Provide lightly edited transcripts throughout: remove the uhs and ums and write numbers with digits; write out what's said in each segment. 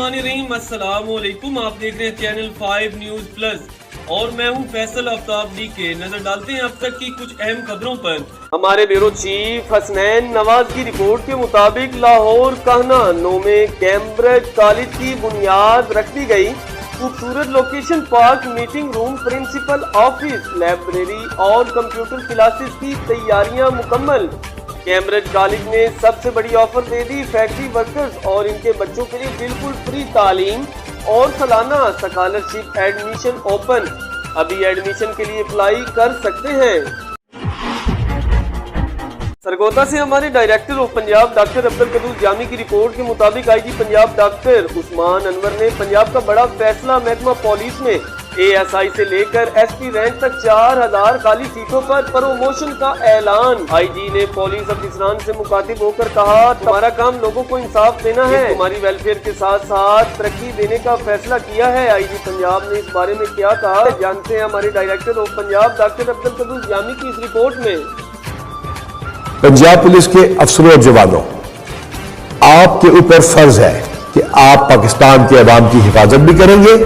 बिस्मिल्लाहिर्रहमानिर्रहीम, अस्सलाम वालेकुम। आप देख रहे हैं चैनल 5 न्यूज़ प्लस और मैं हूं फैसल आफ्ताब डी के। नजर डालते हैं अब तक की कुछ अहम खबरों पर। हमारे ब्यूरो चीफ हसनैन नवाज की रिपोर्ट के मुताबिक लाहौर कहना 9 में कैम्ब्रिज कॉलेज की बुनियाद रख दी गई। खूबसूरत location, park, meeting room, principal office, library और कंप्यूटर क्लासेस की तैयारियां मुकम्मल। कैम्ब्रिज कॉलेज ने सबसे बड़ी ऑफर दे दी फैक्ट्री वर्कर्स और इनके बच्चों के लिए बिल्कुल फ्री तालीम और सालाना स्कॉलरशिप एडमिशन ओपन। अभी एडमिशन के लिए अप्लाई कर सकते हैं। सरगोदा से हमारे director of Punjab doctor Abdul Quddus Jami की रिपोर्ट के मुताबिक आईजी पंजाब डॉक्टर उस्मान अनवर ने पंजाब का बड़ा फैसला महकमा पुलिस में ASI से लेकर SP रैंक तक 4000 खाली सीटों पर प्रमोशन का ऐलान। IG ने पुलिस अफसरान से मुखातिब होकर कहा, तुम्हारा काम लोगों को इंसाफ देना है, तुम्हारी वेलफेयर के साथ साथ तरक्की देने का फैसला किया है। IG पंजाब ने इस बारे में क्या कहा, जानते हैं हमारे director of Punjab doctor Abdul Quddus Jami की इस रिपोर्ट में। पंजाब पुलिस के अफसरों और जवानों, आपके ऊपर फर्ज है कि आप पाकिस्तान के अवाम की हिफाजत भी करेंगे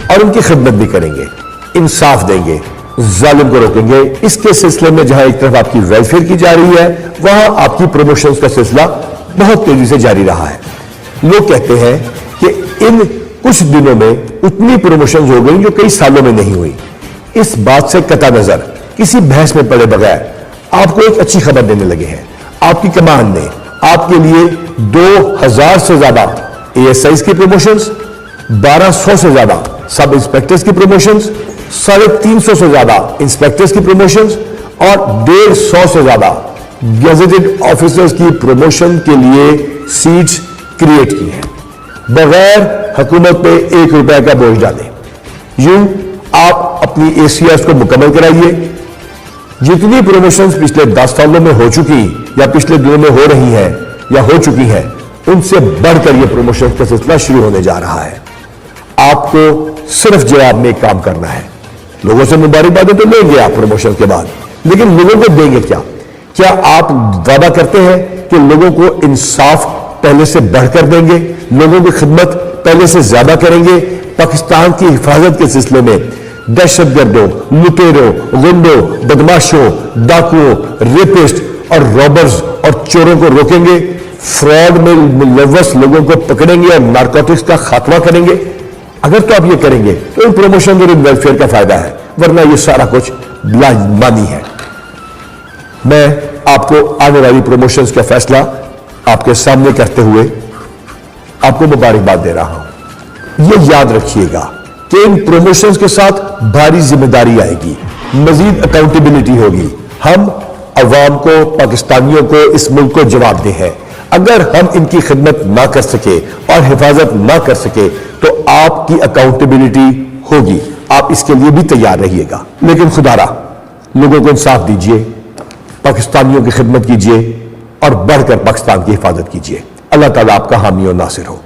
और उनकी खिदमत भी करेंगे, इंसाफ देंगे, जालिम को रोकेंगे। इसके सिलसिले में जहां एक तरफ आपकी वेलफेयर की जा रही है, वहां आपकी प्रमोशन का सिलसिला बहुत तेजी से जारी रहा है। लोग कहते हैं कि इन कुछ दिनों में उतनी प्रमोशन हो गई जो कई सालों में नहीं हुई। इस बात से कता नजर किसी बहस में पड़े बगैर आपको एक अच्छी खबर देने लगे हैं। आपकी कमान ने आपके लिए 2000 से ज्यादा ASIs की प्रमोशंस, 1200 से ज्यादा सब इंस्पेक्टर्स की प्रमोशंस, 350 से ज्यादा इंस्पेक्टर्स की प्रमोशंस और 150 से ज्यादा गेजेटेड ऑफिसर्स की प्रमोशन के लिए सीट्स क्रिएट की हैं, बगैर हुकूमत पे 1 रुपए का बोझ डाले। यूं आप अपनी ACS को मुकम्मल कराइए। जितनी प्रमोशंस पिछले 10 सालों में हो चुकी या पिछले दिनों में हो रही हैं या हो चुकी हैं, उनसे बढ़कर यह प्रमोशन का सिलसिला शुरू होने जा रहा है। आपको सिर्फ जवाब में एक काम करना है। लोगों से मुबारकबादें तो लेंगे आप प्रमोशन के बाद, लेकिन लोगों को देंगे क्या? क्या आप वादा करते हैं कि लोगों को इंसाफ पहले से बढ़कर देंगे, लोगों की खिदमत पहले से ज्यादा करेंगे, पाकिस्तान की हिफाजत के सिलसिले में दहशतगर्दों, लुटेरों, गुंडों, बदमाशों, डाकुओं, रेपिस्ट और रॉबर्स और चोरों को रोकेंगे, फ्रॉड में मुलव्वस लोगों को पकड़ेंगे और नारकोटिक्स का खात्मा करेंगे? अगर तो आप ये करेंगे तो इन प्रमोशन और इन वेलफेयर का फायदा है, वरना ये सारा कुछ बेईमानी है। मैं आपको आने वाली प्रमोशंस का फैसला आपके सामने करते हुए आपको मुबारकबाद दे रहा हूं। ये याद रखिएगा कि इन प्रमोशंस के साथ भारी जिम्मेदारी आएगी, मजीद अकाउंटेबिलिटी होगी। हम अवाम को, पाकिस्तानियों को, इस मुल्क को जवाबदेह है। अगर हम इनकी खिदमत ना कर सके और हिफाजत ना कर सके तो आपकी अकाउंटेबिलिटी होगी। आप इसके लिए भी तैयार रहिएगा। लेकिन खुदारा लोगों को इंसाफ दीजिए, पाकिस्तानियों की खिदमत कीजिए और बढ़कर पाकिस्तान की हिफाजत कीजिए। अल्लाह ताला आपका हामी और नासिर हो।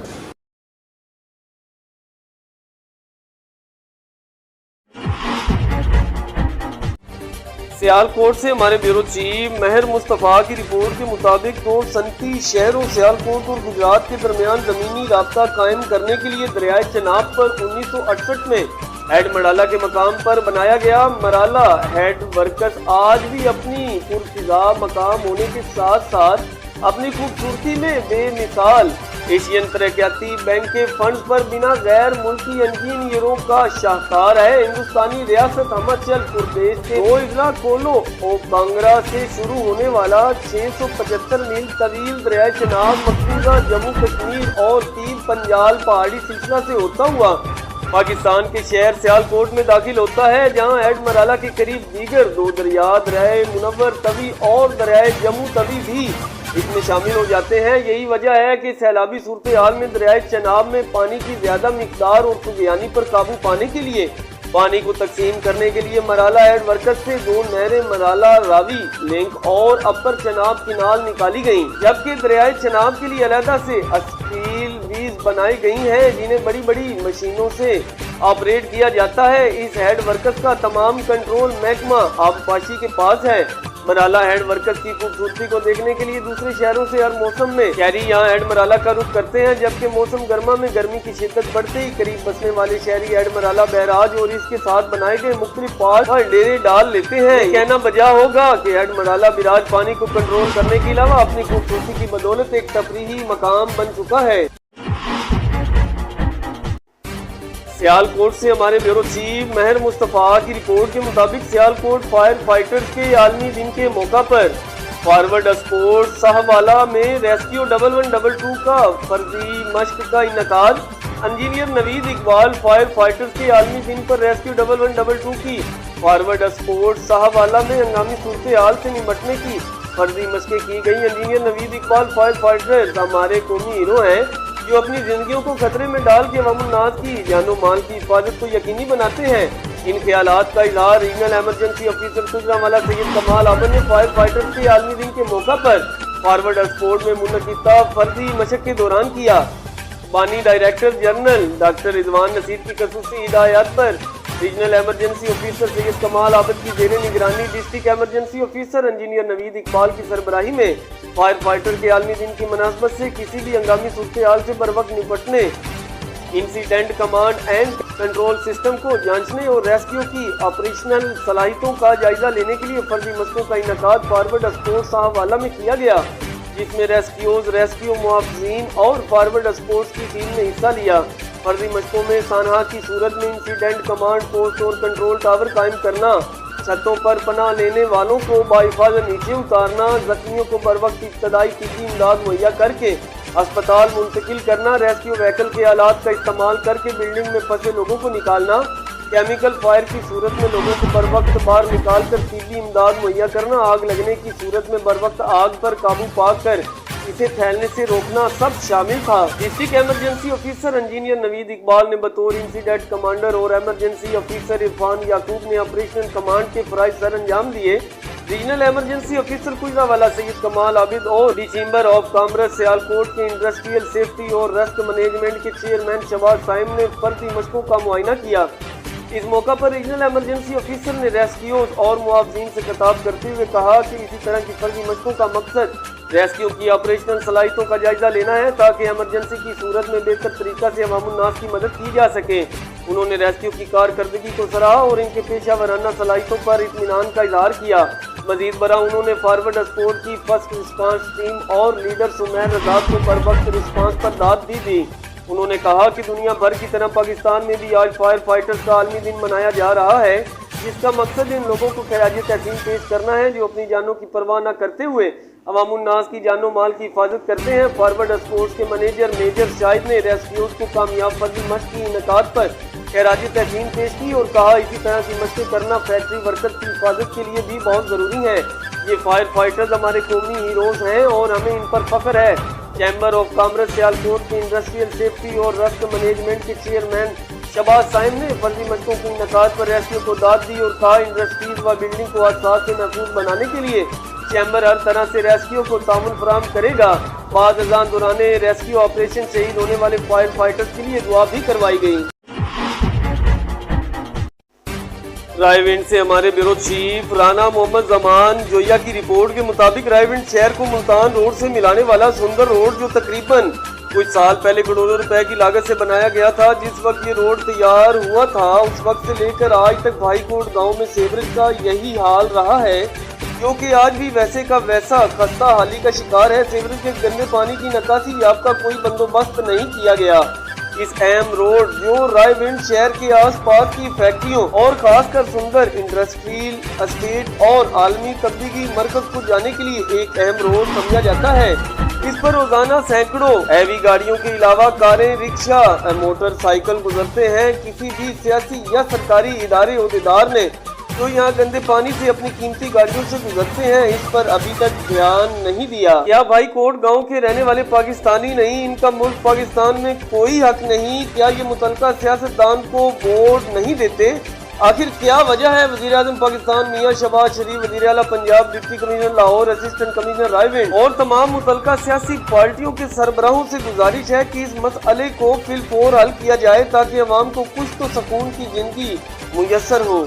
सियालकोट से हमारे ब्यूरो चीफ महर मुस्तफा की रिपोर्ट के मुताबिक 2 सनती शहरों सियालकोट और गुजरात के दरमियान जमीनी राब्ता कायम करने के लिए दरियाए चनाब पर 1968 में हेड मराला के मकाम पर बनाया गया मराला हेड वर्कर्स आज भी अपनी पुरफिजा मकाम होने के साथ साथ अपनी खूबसूरती में बेमिसाल। एशियन तरक्याती बैंक के फंड्स पर बिना गैर मुल्की इंजीनियरों का शाहकार है। हिंदुस्तानी रियासत हिमाचल प्रदेश के 2 इजला कोलो और कांगड़ा से शुरू होने वाला 675 मील तवील दरियाए चनाब मकबूजा जम्मू कश्मीर और 3 पंजाल पहाड़ी सिलसिला से होता हुआ पाकिस्तान के शहर सियालकोट में दाखिल होता है, जहां हेड मराला के करीब दीगर 2 दरिया दरियाए मुनव्वर तवी और दरियाए जम्मू तवी भी इसमें शामिल हो जाते हैं। यही वजह है कि सैलाबी सूरत हाल में दरियाए चनाब में पानी की ज्यादा मिकदार और तुगयानी पर काबू पाने के लिए पानी को तकसीम करने के लिए मराला हेड वर्कर्स से 2 नहरें मराला रावी लिंक और अपर चनाब किनाल निकाली गयी, जबकि दरियाए चनाब के लिए अलहदा से स्टील वीज बनाई गई हैं, जिन्हें बड़ी बड़ी मशीनों से ऑपरेट किया जाता है। इस हेड वर्कर्स का तमाम कंट्रोल महकमा आबपाशी के पास है। مرالا ہیڈ ورکرز کی خوبصورتی کو دیکھنے کے لیے دوسرے شہروں سے ہر موسم میں شہری یہاں ہیڈ مرالا کا رخ کرتے ہیں، جبکہ موسم گرما میں گرمی کی شدت بڑھتے ہی قریب بسنے والے شہری ہیڈ مرالا بیراج اور اس کے ساتھ بنائے گئے مختلف پارک اور ڈیرے ڈال لیتے ہیں۔ یہ کہنا بجا ہوگا کہ ہیڈ مرالا بیراج پانی کو کنٹرول کرنے کے علاوہ اپنی خوبصورتی کی بدولت ایک تفریحی مقام بن چکا ہے۔ سیالکوٹ سے ہمارے بیورو چیف مہر مصطفیٰ کی رپورٹ کے مطابق سیالکوٹ فائر فائٹرز کے عالمی دن کے موقع پر فارورڈ اسپورٹ ساہوالا میں ریسکیو 1112 کا فرضی مشق کا انعقاد۔ انجینئر نوید اقبال فائر فائٹرز کے عالمی دن پر ریسکیو 1112 کی فارورڈ اسپورٹ ساہوالا میں ہنگامی صورتحال سے نمٹنے کی فرضی مشقیں کی گئی۔ انجینئر نوید اقبال فائر فائٹرز ہمارے قومی ہیرو ہیں جو اپنی زندگیوں کو خطرے میں ڈال کے عوام الناس کی جان و مال کی حفاظت کو یقینی بناتے ہیں۔ ان خیالات کا اظہار ریجنل ایمرجنسی آفیسر گجرانوالہ سید کمال عابد نے فائر فائٹرز کے عالمی دن کے موقع پر فارورڈ اسپورٹ میں منعقدہ فرضی مشق کے دوران کیا۔ بانی ڈائریکٹر جنرل ڈاکٹر رضوان نصیر کی خصوصی ہدایات پر ریجنل ایمرجنسی آفیسر سید کمال عابد کی زیر نگرانی ڈسٹرکٹ ایمرجنسی آفیسر انجینئر نوید اقبال کی سربراہی میں فائر فائٹر کے عالمی دن کی مناسبت سے کسی بھی ہنگامی صورتحال سے بروقت نپٹنے، incident command and control system کو جانچنے اور ریسکیو کی آپریشنل صلاحیتوں کا جائزہ لینے کے لیے فرضی مشقوں کا انعقاد فارورڈ اسپورٹ ساہوالا میں کیا گیا، جس میں ریسکیو محافظین اور فارورڈ اسپورٹس کی ٹیم نے حصہ لیا۔ فرضی مشقوں میں سانحہ کی صورت میں انسیڈنٹ کمانڈ پوسٹ اور کنٹرول ٹاور قائم کرنا، چھتوں پر پناہ لینے والوں کو باحفاظت نیچے اتارنا، زخمیوں کو بروقت ابتدائی طبی امداد مہیا کر کے ہسپتال منتقل کرنا، ریسکیو وہیکل کے آلات کا استعمال کر کے بلڈنگ میں پھنسے لوگوں کو نکالنا، کیمیکل فائر کی صورت میں لوگوں کو بروقت باہر نکال کر طبی امداد مہیا کرنا، آگ لگنے کی صورت میں بروقت آگ پر قابو پا کر اسے پھیلنے سے روکنا سب شامل تھا۔ ڈسٹرکٹ ایمرجنسی آفیسر انجینئر نوید اقبال نے بطور انسیڈنٹ کمانڈر اور ایمرجنسی آفیسر عرفان یعقوب نے آپریشنل کمانڈ کے فرائض سر انجام دیے۔ ریجنل ایمرجنسی آفیسر گجرانوالہ سید کمال عابد اور چیمبر آف کامرس سیالکوٹ کے انڈسٹریل سیفٹی اور رسک مینجمنٹ کے چیئرمین شہباز صائم نے فرضی مشقوں کا معائنہ کیا۔ اس موقع پر ریجنل ایمرجنسی آفیسر نے ریسکیوز اور محافظین سے خطاب کرتے ہوئے کہا کہ اسی طرح کی فرضی مشقوں کا مقصد ریسکیو کی آپریشنل صلاحیتوں کا جائزہ لینا ہے تاکہ ایمرجنسی کی صورت میں بہتر طریقہ سے عوام الناس کی مدد کی جا سکے۔ انہوں نے ریسکیو کی کارکردگی کو سراہا اور ان کے پیشہ ورانہ صلاحیتوں پر اطمینان کا اظہار کیا۔ مزید برآں انہوں نے فارورڈ اسپورٹ کی فرسٹ رسپانس ٹیم اور لیڈر سمیر رزاق کو بروقت رسپانس پر داد دی۔ انہوں نے کہا کہ دنیا بھر کی طرح پاکستان میں بھی آج فائر فائٹرز کا عالمی دن منایا جا رہا ہے، جس کا مقصد ان لوگوں کو خراج تحسین پیش کرنا ہے جو اپنی جانوں کی پرواہ نہ کرتے ہوئے عوام الناس کی جان و مال کی حفاظت کرتے ہیں۔ فارورڈ اسپورٹس کے منیجر میجر شاہد نے ریسکیوز کو کامیاب فرضی مشق کی انعقاد پر خراج تحسین پیش کی اور کہا اسی طرح کی مشقیں کرنا فیکٹری ورکرز کی حفاظت کے لیے بھی بہت ضروری ہے۔ یہ فائر فائٹرز ہمارے قومی ہیروز ہیں اور ہمیں ان پر فخر ہے۔ چیمبر آف کامرس سیالکوٹ کے انڈسٹریل سیفٹی اور رسک مینجمنٹ کے چیئرمین شہباز صائم نے فرضی مشقوں کی انعقاد پر ریسکیو کو داد دی اور کہا انڈسٹریز و بلڈنگ کو حادثات سے محفوظ بنانے کے لیے چیمبر ہر طرح سے ریسکیو کو تعاون فراہم کرے گا۔ بعد ازاں دوران ریسکیو آپریشن شہید ہونے والے فائر فائٹرز کے لیے دعا بھی کروائی گئی۔ رائے ونڈ سے ہمارے بیورو چیف رانا محمد زمان جویا کی رپورٹ کے مطابق رائے ونڈ شہر کو ملتان روڈ سے ملانے والا سندر روڈ جو تقریباً کچھ سال پہلے کروڑوں روپے کی لاگت سے بنایا گیا تھا، جس وقت یہ روڈ تیار ہوا تھا اس وقت سے لے کر آج تک بھائی کوٹ گاؤں میں سیوریج کا یہی حال رہا ہے، جو کہ آج بھی ویسے کا ویسا خستہ حالی کا شکار ہے۔ سیوریج کے گندے پانی کی نکاسی یاب کا کوئی بندوبست نہیں کیا گیا۔ اس اہم روڈ جو رائے ونڈ شہر کے آس پاس کی فیکٹریوں اور خاص کر سندر انڈسٹریل اسٹیٹ اور عالمی تبلیغی مرکز کو جانے کے لیے ایک اہم روڈ سمجھا جاتا ہے۔ اس پر روزانہ سینکڑوں ہیوی گاڑیوں کے علاوہ کاریں، رکشا، موٹر سائیکل گزرتے ہیں۔ کسی بھی سیاسی یا سرکاری ادارے عہدیدار نے جو یہاں گندے پانی سے اپنی قیمتی گاڑیوں سے گزرتے ہیں اس پر ابھی تک دھیان نہیں دیا۔ کیا بھائی کوٹ گاؤں کے رہنے والے پاکستانی نہیں؟ ان کا ملک پاکستان میں کوئی حق نہیں؟ کیا یہ متعلقہ سیاستدان کو ووٹ نہیں دیتے؟ آخر کیا وجہ ہے؟ وزیر اعظم پاکستان میاں شہباز شریف، وزیر اعلیٰ Punjab, deputy commissioner Lahore, assistant commissioner Raiwind اور تمام متعلقہ سیاسی پارٹیوں کے سربراہوں سے گزارش ہے کہ اس مسئلے کو فی الفور حل کیا جائے تاکہ عوام کو کچھ تو سکون کی زندگی میسر ہو۔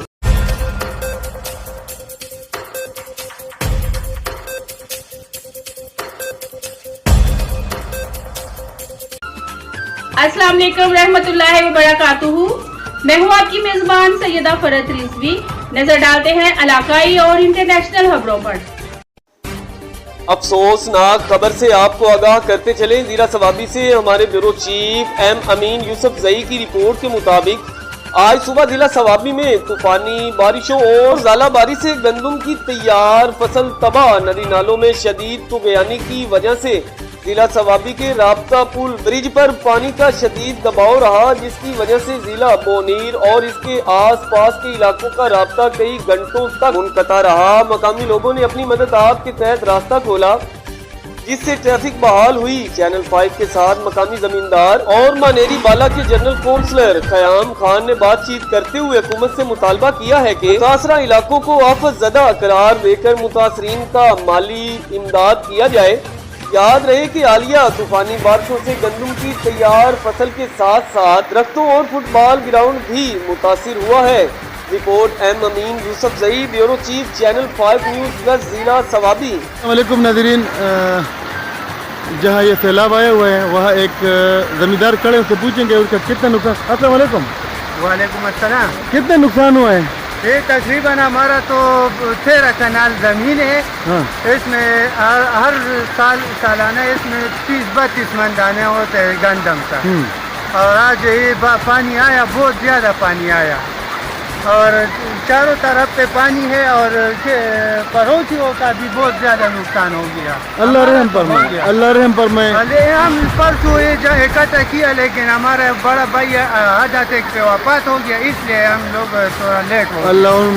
अस्सलाम वालेकुम रहमतुल्लाहि व बरकातुहू। मैं हूँ आपकी मेजबान सैयदा फरत रिजवी। नजर डालते हैं इलाकाई और इंटरनेशनल खबरों पर। अफसोसनाक खबर से आपको आगाह करते चले, जिला सवाबी से हमारे ब्यूरो चीफ एम अमीन यूसुफ जई की रिपोर्ट के मुताबिक आज सुबह जिला सवाबी में तूफानी बारिशों और ज़ालाबारी से गंदम की तैयार फसल तबाह। नदी नालों में शदीद तुग़यानी की वजह से जिला सवाबी के राब्ता पुल ब्रिज पर पानी का शदीद दबाव रहा, जिसकी वजह से जिला बोनीर और इसके आस पास के इलाकों का राब्ता कई घंटों तक मुनक़ता रहा। मकामी लोगों ने अपनी मदद आप के तहत रास्ता खोला, जिससे ट्रैफिक बहाल हुई। चैनल 5 के साथ मकामी जमींदार और मानेरी बाला के जनरल काउंसलर क़याम खान ने बातचीत करते हुए हुकूमत से मुतालबा किया है कि मुतासरा इलाकों को आफत ज़दा करार देकर मुतासरीन का माली इमदाद किया जाए। याद रहे कि हालिया तूफानी बारिशों से गंदम की तैयार फसल के साथ साथ दरख्तों और फुटबॉल ग्राउंड भी मुतासिर हुआ है। रिपोर्ट एम अमीन यूसुफ जई, bureau chief channel 5 news plus जिला सवाबी। वालेकुम नाज़रीन, जहाँ ये सैलाब आए हुए हैं वहाँ एक ज़मींदार खड़े उससे पूछेंगे उसका कितना नुकसान। अस्सलाम वालेकुम। वालेकुम अस्सलाम। कितने नुकसान हुआ है? ये तकरीबन हमारा तो 13 कनाल ज़मीन है। हाँ। इसमें हर सालाना इसमें 30-32 मन दाने होते हैं गंदम का। और आज ये पानी आया, बहुत ज़्यादा पानी आया और चारों तरफ पे पानी है और पड़ोसियों का भी बहुत ज़्यादा नुकसान हो गया। अल्लाह रहम फरमाए, अल्लाह रहम फरमाए। हम परसों ये इकट्ठा किया, लेकिन हमारा बड़ा भाई हादसे पे वफात हो गया, इसलिए हम लोग थोड़ा लेट हो गए। अल्लाह उन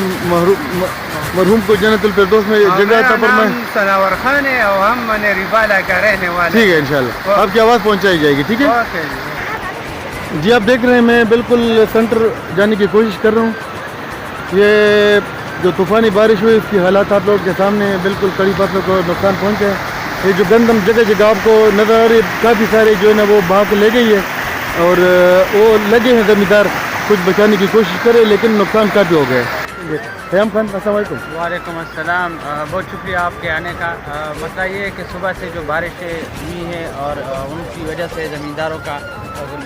मरहूम को जन्नतुल फिरदौस में जगह अता फरमाए। सनावर खान है और हम मानेरी बाला का रहने वाले। ठीक है, इंशाल्लाह आपकी आवाज़ पहुँचाई जाएगी। ठीक है जी। आप देख रहे हैं मैं बिल्कुल सेंटर जाने की कोशिश कर रहा हूँ। ये जो तूफ़ानी बारिश हुई इसकी हालात आप लोगों के सामने बिल्कुल कड़ी फसलों को नुकसान पहुंचा है। ये जो गंदम जगह जगह आपको नज़र आ रही है, काफ़ी सारे जो है ना वो बहा के ले गई है और वो लगे हैं ज़मींदार कुछ बचाने की कोशिश करे, लेकिन नुकसान काफ़ी हो गया है। क़याम खान, अस्सलाम वालेकुम। वालेकुम अस्सलाम। बहुत शुक्रिया आपके आने का। मसला ये है कि सुबह से जो बारिशें हुई हैं और उनकी वजह से ज़मींदारों का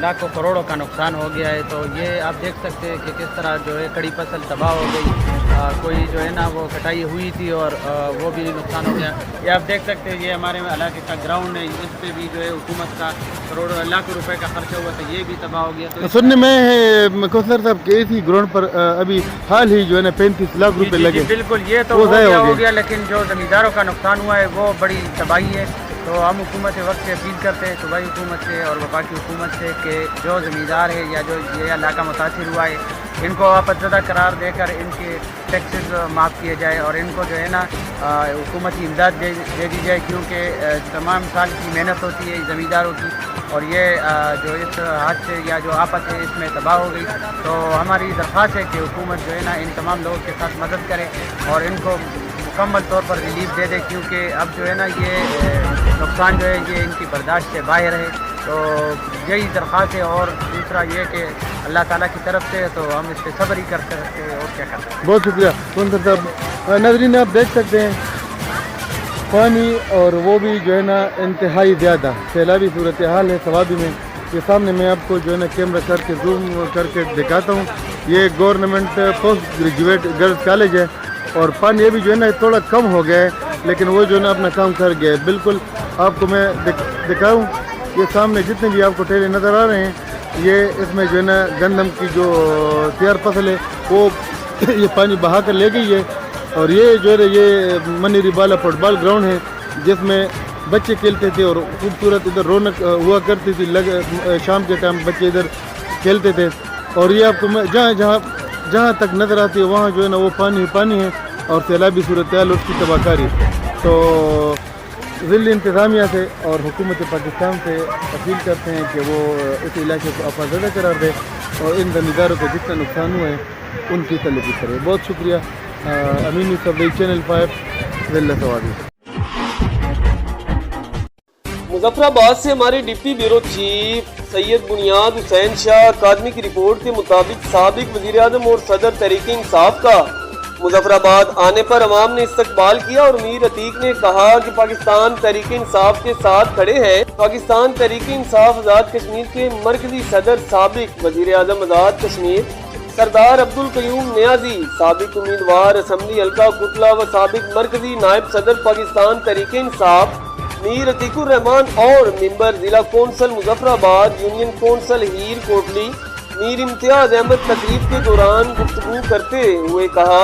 लाखों करोड़ों का नुकसान हो गया है। तो ये आप देख सकते हैं कि किस तरह जो है कड़ी फसल तबाह हो गई। कोई जो है ना वो कटाई हुई थी और वो भी नुकसान हो गया। ये आप देख सकते हैं, ये हमारे इलाके का ग्राउंड है, इस पर भी जो है हुकूमत का करोड़ों लाखों रुपए का खर्चा हुआ था, ये भी तबाह हो गया। तो सुनने में कौसर साहब के इसी ग्राउंड पर अभी हाल ही जो है ना 35 लाख रुपए लगे। बिल्कुल, ये तो हो गया, लेकिन जो ज़मींदारों का नुकसान हुआ है वो बड़ी तबाही है। तो हम हुकूमत वक्त से अपील करते हैं, सूबाई हुकूमत से और वफाकी हुकूमत से, कि जो ज़मींदार है या जो ये इलाका मुतासिर हुआ है, इनको आफतज़दा करार देकर इनके टैक्सेस माफ़ किए जाए और इनको जो है ना हुकूमती इमदाद दे दी जाए, क्योंकि तमाम साल की मेहनत होती है ज़मींदारों की और ये जो इस हादसे या जो आफत है इसमें तबाह हो गई। तो हमारी दरख्वास्त है कि हुकूमत जो है ना इन तमाम लोगों के साथ मदद करे और इनको मुकम्मल तौर पर रिलीफ दे दे, क्योंकि अब जो है ना ये नुकसान जो है ये इनकी बर्दाश्त से बाहर है। तो यही दरख्वास्त है और दूसरा ये कि अल्लाह ताला की तरफ से, तो हम इस पर सब्र ही कर सकते हैं और क्या कर सकते हैं। बहुत शुक्रिया कौंसर साहब। नाज़रीन, आप देख सकते हैं पानी और वो भी जो है ना इंतहाई ज़्यादा सैलाबी सूरत हाल है सवाबी में। ये सामने मैं आपको जो है ना कैमरा करके जूम करके दिखाता हूँ। ये government post graduate girls college है और पानी भी जो है ना थोड़ा कम हो गया है, लेकिन वो जो है ना अपना काम कर गया है। बिल्कुल आपको मैं दिखाऊँ, ये सामने जितने भी आपको ठेले नज़र आ रहे हैं, ये इसमें जो है ना गंदम की जो तैयार फसल है वो ये पानी बहा कर ले गई है। और ये जो है ये मानेरी बाला फुटबॉल ग्राउंड है, जिसमें बच्चे खेलते थे और खूबसूरत इधर रौनक हुआ करती थी। शाम के टाइम बच्चे इधर खेलते थे और ये आपको मैं जहाँ तक नज़र आती है वहाँ जो है ना वो पानी है और सैलाबी सूरत हाल उसकी तबाहकारी। तो ज़िली इंतज़ामिया से और हुकूमत पाकिस्तान से अपील करते हैं कि वो इस इलाके को आफतज़दा करार दे और इन ज़मींदारों को जितना नुकसान हुआ है उनकी तलबी करे। बहुत शुक्रिया। अमीन यूसुफ जई, चैनल 5 ज़िला सवाबी। मुजफ्फराबाद से हमारे डिप्टी ब्यूरो चीफ सैयद बुनियाद हुसैन शाह अकादमी की रिपोर्ट के मुताबिक साबिक वज़ीर-ए-आज़म और सदर तहरीक इंसाफ का मुजफ्फराबाद आने पर अवाम ने इस्तकबाल किया और मीर अतीक ने कहा कि पाकिस्तान तहरीक इंसाफ के साथ खड़े हैं। पाकिस्तान तहरीक इंसाफ आज़ाद कश्मीर के मरकजी सदर साबिक वजीर आज़म आज़ाद कश्मीर सरदार अब्दुल कयूम नियाजी, साबिक उम्मीदवार असम्बली हल्का कुटला व साबिक मरकजी नायब सदर पाकिस्तान तहरीक इंसाफ मीर अतीकुर रहमान और मिंबर जिला कौंसल मुजफ्फराबाद यूनियन कौंसल हीर कोटली मीर इम्तियाज अहमद तकरीब के दौरान गुफ्तगू करते हुए कहा,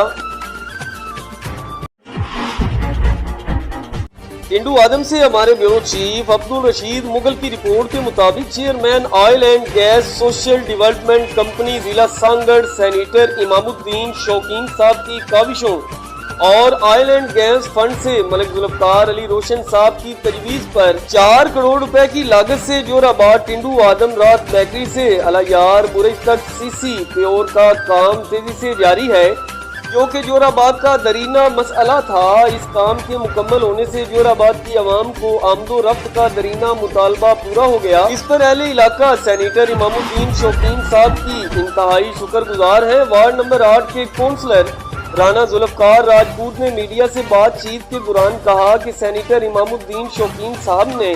टिंडू आदम से हमारे ब्यूरो चीफ अब्दुल रशीद मुगल की रिपोर्ट के मुताबिक chairman oil and gas social development company जिला सांगड़ सेनेटर इमामुद्दीन शौकीन साहब की काविशों और ऑयल एंड गैस फंड से मलिक जुल्फकार अली रोशन साहब की तजवीज पर 4 करोड़ रुपए की लागत से जोराबाद टिंडू आदम रात बेकरी से अलायार बुरेज तक सीसी प्योर का काम तेजी से जारी है, जो कि जोराबाद का दरीना मसला था। इस काम के मुकम्मल होने से जोराबाद की आवाम को आमदो रफ्त का दरीना मुतालबा पूरा हो गया। इस पर अहले इलाका सेनेटर इमामुद्दीन शौकीन साहब की इंतहाई शुक्रगुजार है। वार्ड नंबर 8 के कौंसलर राना जुल्फकार राजपूत ने मीडिया से बातचीत के दौरान कहा कि सेनेटर इमामुद्दीन शौकीन साहब ने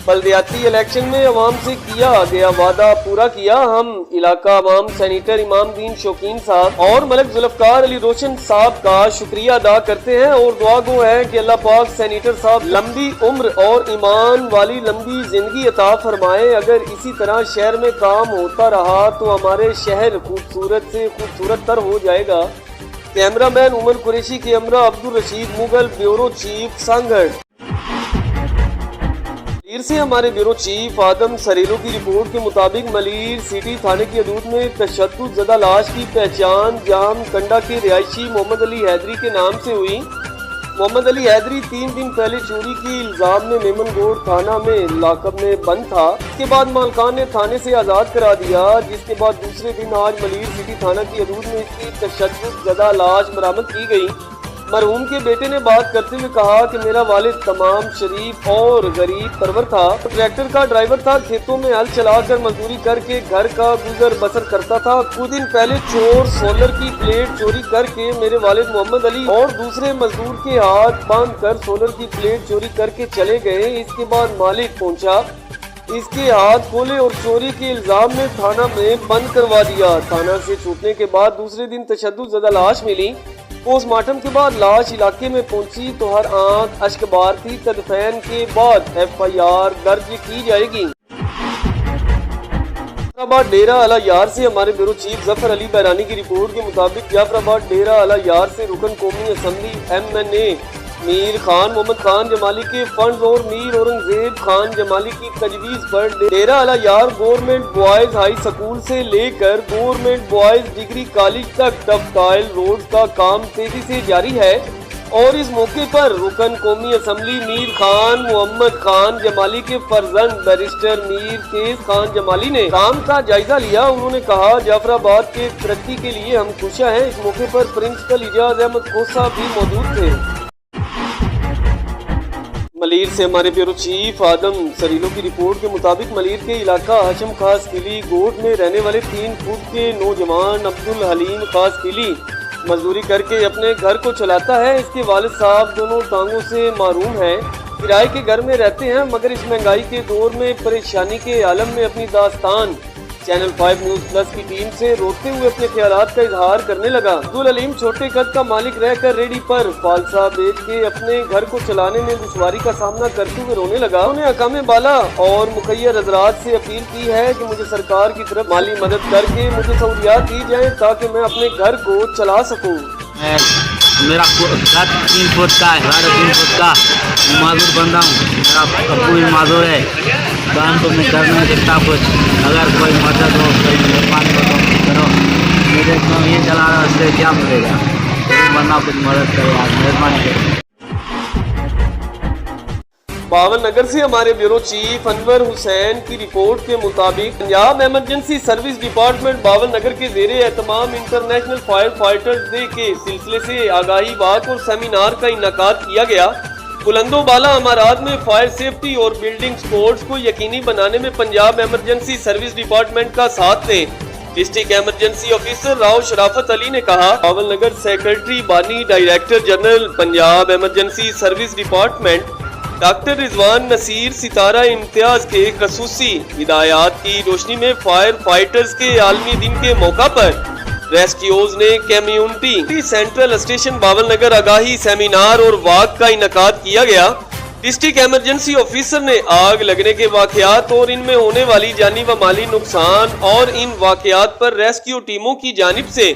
बल्दियाती इलेक्शन में अवाम से किया गया वादा पूरा किया। हम इलाका अवाम सेनेटर इमामुद्दीन शौकीन साहब और मलिक जुल्फकार अली रोशन साहब का शुक्रिया अदा करते हैं और दुआ गो है कि अल्लाह पाक सेनेटर साहब लंबी उम्र और ईमान वाली लंबी जिंदगी अता फरमाए। अगर इसी तरह शहर में काम होता रहा तो हमारे शहर खूबसूरत से खूबसूरत तर हो जाएगा। कैमरामैन उमर कुरैशी के हमरा अब्दुल रशीद मुगल, ब्यूरो चीफ सांगड़। मलीर से हमारे ब्यूरो चीफ आदम सरेलो की रिपोर्ट के मुताबिक मलीर सिटी थाने की हदूद में तशद्दुद ज़दा लाश की पहचान जाम कंडा के रिहायशी मोहम्मद अली हैदरी के नाम से हुई। मोहम्मद अली हैदरी 3 दिन पहले चोरी की इल्जाम में मेमनगोड़ थाना में लाकअप में बंद था। इसके बाद मालकान ने थाने से आज़ाद करा दिया, जिसके बाद दूसरे दिन आज मलीर सिटी थाना की हदूद में इसकी तशद्दुद ज़दा लाश बरामद की गई। मरहूम के बेटे ने बात करते हुए कहा कि मेरा वालिद तमाम शरीफ और गरीब परवर था, ट्रैक्टर का ड्राइवर था, खेतों में हल चलाकर मजदूरी करके घर का गुजर बसर करता था। कुछ दिन पहले चोर सोलर की प्लेट चोरी करके मेरे वालिद मोहम्मद अली और दूसरे मजदूर के हाथ बांध कर सोलर की प्लेट चोरी करके चले गए। इसके बाद मालिक पहुंचा, इसके हाथ खोले और चोरी के इल्जाम में थाना में बंद करवा दिया। थाना से छूटने के बाद दूसरे दिन तशद्दुद ज़दा लाश मिली। पोस्टमार्टम के बाद लाश इलाके में पहुंची तो हर आंख अश्कबार थी। तदफीन के बाद FIR दर्ज की जाएगी। जाफराबाद डेरा अला यार से हमारे ब्यूरो चीफ जफर अली बैरानी की रिपोर्ट के मुताबिक जाफराबाद डेरा अला यार से रुकन कौमी असम्बली MNA मीर खान मोहम्मद खान जमाली के फंड और मीर औरंगजेब खान जमाली की तजवीज़ पर डेरा अला यार गवर्नमेंट बॉयज हाई स्कूल से लेकर गवर्नमेंट बॉयज डिग्री कॉलेज तक टफटाइल रोड का काम तेजी से जारी है। और इस मौके पर रुकन कौमी असम्बली मीर खान मोहम्मद खान जमाली के फर्जंद बैरिस्टर मीर तेज खान जमाली ने काम का जायजा लिया। उन्होंने कहा, जाफराबाद के तरक्की के लिए हम खुश हैं। इस मौके पर प्रिंसिपल इजाज अहमद खोसा भी मौजूद थे। मलीर से हमारे ब्यूरो चीफ आदम सरीलो की रिपोर्ट के मुताबिक मलीर के इलाका हशम खास किली गोट में रहने वाले 3 फुट के नौजवान अब्दुल हलीम खास किली मजदूरी करके अपने घर को चलाता है। इसके वालिद साहब दोनों टांगों से महरूम हैं, किराए के घर में रहते हैं, मगर इस महंगाई के दौर में परेशानी के आलम में अपनी दास्तान चैनल 5 न्यूज प्लस की टीम से रोते हुए अपने ख्यालात का इजहार करने लगा। अब्दुल हलीम छोटे कद का मालिक रहकर रेडी पर फालसा बेच के अपने घर को चलाने में दुश्वारी का सामना करते हुए रोने लगा। उन्हें हकामे बाला और मुखैर हजरात से अपील की है कि मुझे सरकार की तरफ माली मदद करके मुझे सहूलियात दी जाए ताकि मैं अपने घर को चला सकूँ। मेरा छत 3 फुट का है, 3 फुट का माजूर बंदा हूँ। मेरा कपूर भी माजूर है, काम तो मैं कर नहीं सकता कुछ। अगर कोई मदद हो, कोई मेहरबानी हो तो करो। मेरे तो ये चला रहा है, उससे क्या मिलेगा? बंदा कुछ मदद करे यार, मेहरबानी करो। बावन नगर से हमारे ब्यूरो चीफ अनवर हुसैन की रिपोर्ट के मुताबिक पंजाब एमरजेंसी सर्विस डिपार्टमेंट बावन नगर के ज़ेरे एहतमाम इंटरनेशनल फायर फाइटर्स डे के सिलसिले से आगाही वाक और सेमिनार का इनकाद किया गया। बुलंदो बाला अमारात में फायर सेफ्टी और बिल्डिंग स्पोर्ट्स को यकीनी बनाने में पंजाब एमरजेंसी सर्विस डिपार्टमेंट का साथ दें। डिस्ट्रिक्ट इमरजेंसी ऑफिसर राव शराफत अली ने कहा, बावल नगर सेक्रेटरी बानी director general Punjab emergency service department doctor Rizwan Naseer Sitara Imtiaz के खसूसी हिदायत की रोशनी में फायर फाइटर्स के आलमी दिन के मौका पर रेस्क्यूज ने कम्युनिटी सेंट्रल स्टेशन बावल नगर आगाही सेमिनार और वाक का इनकाद किया गया। डिस्ट्रिक्ट इमरजेंसी ऑफिसर ने आग लगने के वाकयात और इनमें होने वाली जानी व माली नुकसान और इन वाकयात पर रेस्क्यू टीमों की जानिब से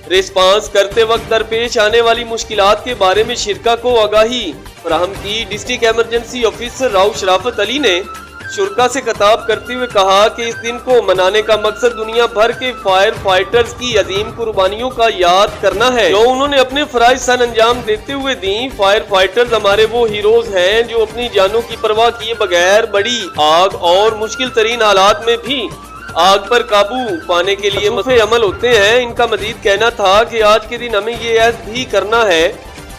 रिस्पांस करते वक्त दरपेश आने वाली मुश्किलात के बारे में शिरका को आगाही फराहम की। डिस्ट्रिक्ट इमरजेंसी ऑफिसर राव शराफत अली ने शुरका से खिताब करते हुए कहा कि इस दिन को मनाने का मकसद दुनिया भर के फायर फाइटर्स की अजीम कुर्बानियों का याद करना है जो उन्होंने अपने फराइज सन अंजाम देते हुए दी। फायर फाइटर्स हमारे वो हीरोज हैं जो अपनी जानों की परवाह किए बगैर बड़ी आग और मुश्किल तरीन हालात में भी आग पर काबू पाने के लिए मसफ़े अमल होते हैं। इनका मजीद कहना था कि आज के दिन हमें ये अहद भी करना है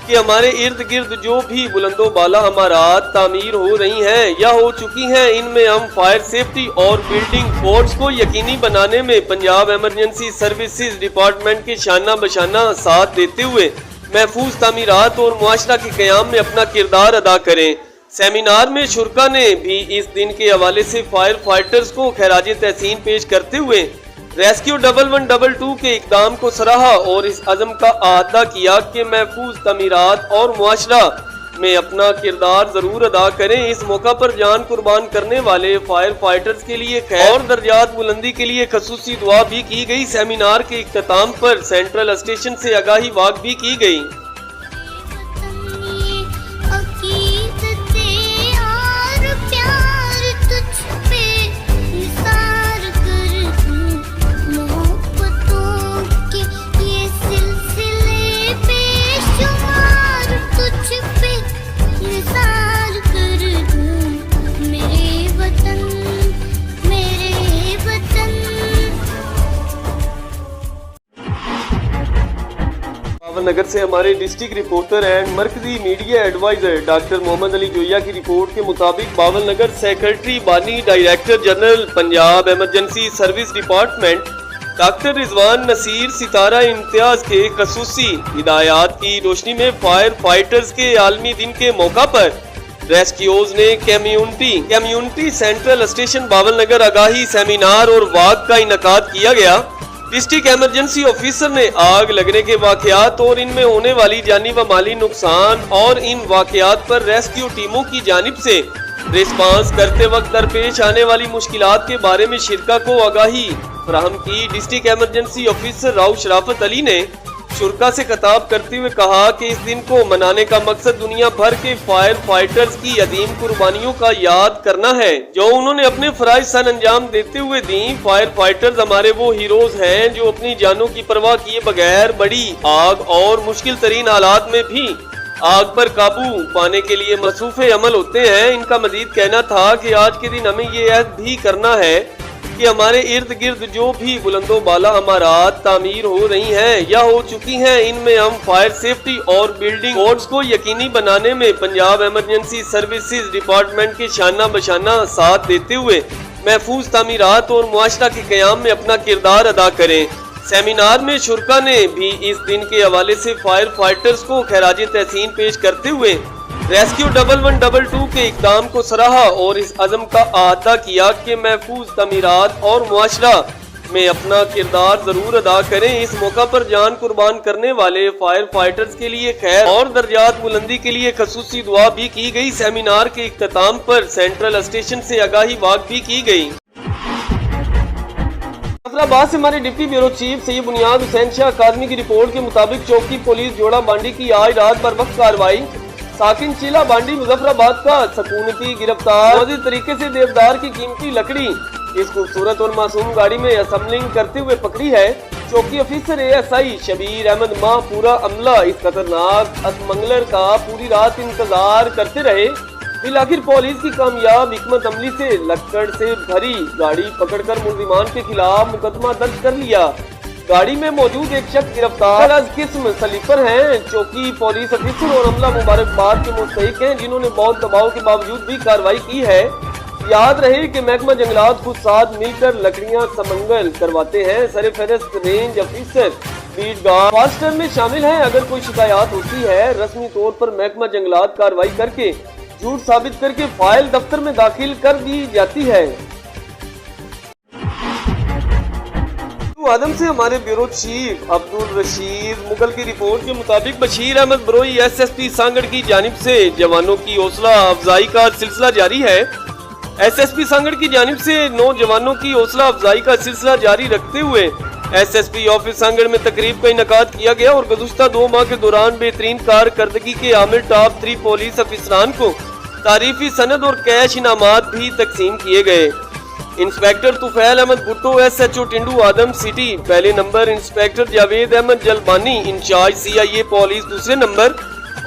कि हमारे इर्द गिर्द जो भी बुलंदो बाला हमारात तामीर हो रही हैं या हो चुकी हैं, इनमें हम फायर सेफ्टी और बिल्डिंग कोड्स को यकीनी बनाने में पंजाब इमरजेंसी सर्विसेज डिपार्टमेंट के शाना बशाना साथ देते हुए महफूज तामीरात और मुआशरा के क़याम में अपना किरदार अदा करें। सेमिनार में शुरका ने भी इस दिन के हवाले से फायर फाइटर्स को खैराज तहसीन पेश करते हुए रेस्क्यू 1112 के इकदाम को सराहा और इस अज़म का अहाता किया कि महफूज तमीरात और मुआशरा में अपना किरदार जरूर अदा करें। इस मौका पर जान कुर्बान करने वाले फायर फाइटर्स के लिए खैर और दर्जात बुलंदी के लिए खसूसी दुआ भी की गई। सेमिनार के इख्तिताम पर सेंट्रल स्टेशन से आगाही वाक भी की गई। नगर से हमारे डिस्ट्रिक्ट रिपोर्टर एंड मरकजी media adviser doctor Muhammad Ali Joya की रिपोर्ट के मुताबिक बावल नगर सेक्रेटरी बानी director general Punjab emergency service department doctor Rizwan Naseer Sitara Imtiaz के खसूसी हिदायत की रोशनी में फायर फाइटर्स के आलमी दिन के मौका पर रेस्क्यूज ने कम्युनिटी सेंट्रल स्टेशन बावल नगर आगाही सेमिनार और वाक का इनकाद किया गया। डिस्ट्रिक्ट इमरजेंसी ऑफिसर ने आग लगने के वाकयात और इनमें होने वाली जानी व माली नुकसान और इन वाकयात पर रेस्क्यू टीमों की जानिब से रिस्पांस करते वक्त दरपेश आने वाली मुश्किलात के बारे में शिरका को आगाही फराहम की। डिस्ट्रिक्ट इमरजेंसी ऑफिसर राव शराफत अली ने शुरका से खिताब करते हुए कहा कि इस दिन को मनाने का मकसद दुनिया भर के फायर फाइटर्स की अजीम कुर्बानियों का याद करना है जो उन्होंने अपने फराइज सन अंजाम देते हुए दी। फायर फाइटर्स हमारे वो हीरोज हैं जो अपनी जानों की परवाह किए बगैर बड़ी आग और मुश्किल तरीन हालात में भी आग पर काबू पाने के लिए मसरूफ़े अमल होते हैं। इनका मजीद कहना था कि आज के दिन हमें ये अहद भी करना है कि हमारे इर्द गिर्द जो भी बुलंदो बाला हमारात तामीर हो रही हैं या हो चुकी हैं, इनमें हम फायर सेफ्टी और बिल्डिंग कोड्स को यकीनी बनाने में पंजाब इमरजेंसी सर्विसेज डिपार्टमेंट के शाना बशाना साथ देते हुए महफूज तामीरात और मुआशरा के क़याम में अपना किरदार अदा करें। सेमिनार में शुरका ने भी इस दिन के हवाले से फायर फाइटर्स को खैराज तहसीन पेश करते हुए रेस्क्यू 1112 के इकदाम को सराहा और इस अज़म का अहाता किया कि महफूज तमीरात और मुआशरा में अपना किरदार जरूर अदा करें। इस मौका पर जान कुर्बान करने वाले फायर फाइटर्स के लिए खैर और दर्जात बुलंदी के लिए खसूसी दुआ भी की गई। सेमिनार के इख्तिताम पर सेंट्रल स्टेशन से आगाही वाक भी की गई। जफराबाद से हमारे डिप्टी ब्यूरो चीफ सैयद बुनियाद हुसैन शाह अकादमी की रिपोर्ट के मुताबिक चौकी पुलिस जोड़ा बांडी की आज रात पर वक्त कार्रवाई साकिन चीला बांडी मुजफ्फराबाद का सकूनती गिरफ्तार मौजूद तरीके से देवदार की कीमती लकड़ी इस खूबसूरत और मासूम गाड़ी में असम्बलिंग करते हुए पकड़ी है। चौकी ऑफिसर ASI शबीर अहमद मां पूरा अमला इस खतरनाक असमंगलर का पूरी रात इंतजार करते रहे। फिर आखिर पुलिस की कामयाब हिकमत अमली से लक्कड़ से भरी गाड़ी पकड़कर मुल्जिमान के खिलाफ मुकदमा दर्ज कर लिया। गाड़ी में मौजूद एक शख्स गिरफ्तार अज किस्म स्लीपर हैं। चौकी पुलिस अफसर और अमला मुबारकबाद के मुस्तहिक हैं जिन्होंने बहुत दबाव के बावजूद भी कार्रवाई की है। याद रहे कि महकमा जंगलात खुद साथ मिलकर लकड़ियां समंगल करवाते हैं। सरफहरिस्त range officer beat guard forester में शामिल हैं। अगर कोई शिकायत होती है रस्मी तौर पर महकमा जंगलात कार्रवाई करके झूठ साबित करके फाइल दफ्तर में दाखिल कर दी जाती है। आदम से हमारे ब्यूरो चीफ अब्दुल रशीद मुगल की रिपोर्ट के मुताबिक बशीर अहमद बरोई एसएसपी सांगड़ की जानिब से जवानों की हौसला अफजाई का सिलसिला जारी है। एसएसपी सांगड़ की जानिब से 9 जवानों की हौसला अफजाई का सिलसिला जारी रखते हुए एसएसपी ऑफिस सांगड़ में तकरीब का इनेकाद किया गया और गुज़श्ता 2 माह के दौरान बेहतरीन कारकर्दगी के आमिर टॉप 3 पुलिस अफसरान को तारीफी सनद और कैश इनामात भी तकसीम किए गए। Inspector Tufail Ahmed Bhutto SHO Tando Adam city पहले number, inspector Javed Ahmed Jalbani incharge CIA police दूसरे नंबर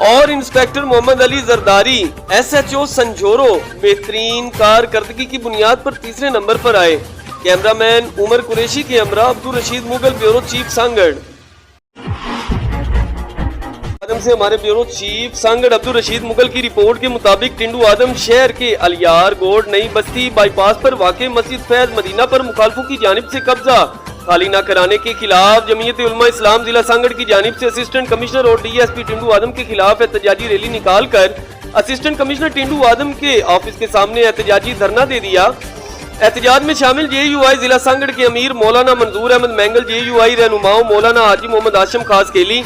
और इंस्पेक्टर मोहम्मद अली जरदारी SHO संजोरो बेहतरीन कारकर्दगी की बुनियाद पर तीसरे नंबर पर आए। कैमरामैन उमर कुरैशी के हमरा अब्दुल रशीद मुगल ब्यूरो चीफ सांगड़। आदम से हमारे ब्यूरो चीफ सांगड़ अब्दुल रशीद मुगल की रिपोर्ट के मुताबिक टिंडू आदम शहर के अलियार गोड नई बस्ती बाईपास पर वाक़े मस्जिद फैज मदीना पर मुखालफों की जानिब से कब्जा खाली न कराने के खिलाफ जमीयत उलमा इस्लाम जिला सांगड़ की जानिब से असिस्टेंट कमिश्नर और DSP टिंडू आदम के खिलाफ एहतजाजी रैली निकाल कर असिस्टेंट कमिश्नर टिंडू आदम के ऑफिस के सामने एहतजाजी धरना दे दिया। एहतजाज में शामिल JUI जिला सांगड़ के अमीर मौलाना मंजूर अहमद मैंगल, JUI रहनुमाओं मौलाना हाजी मोहम्मद आशम खास केली,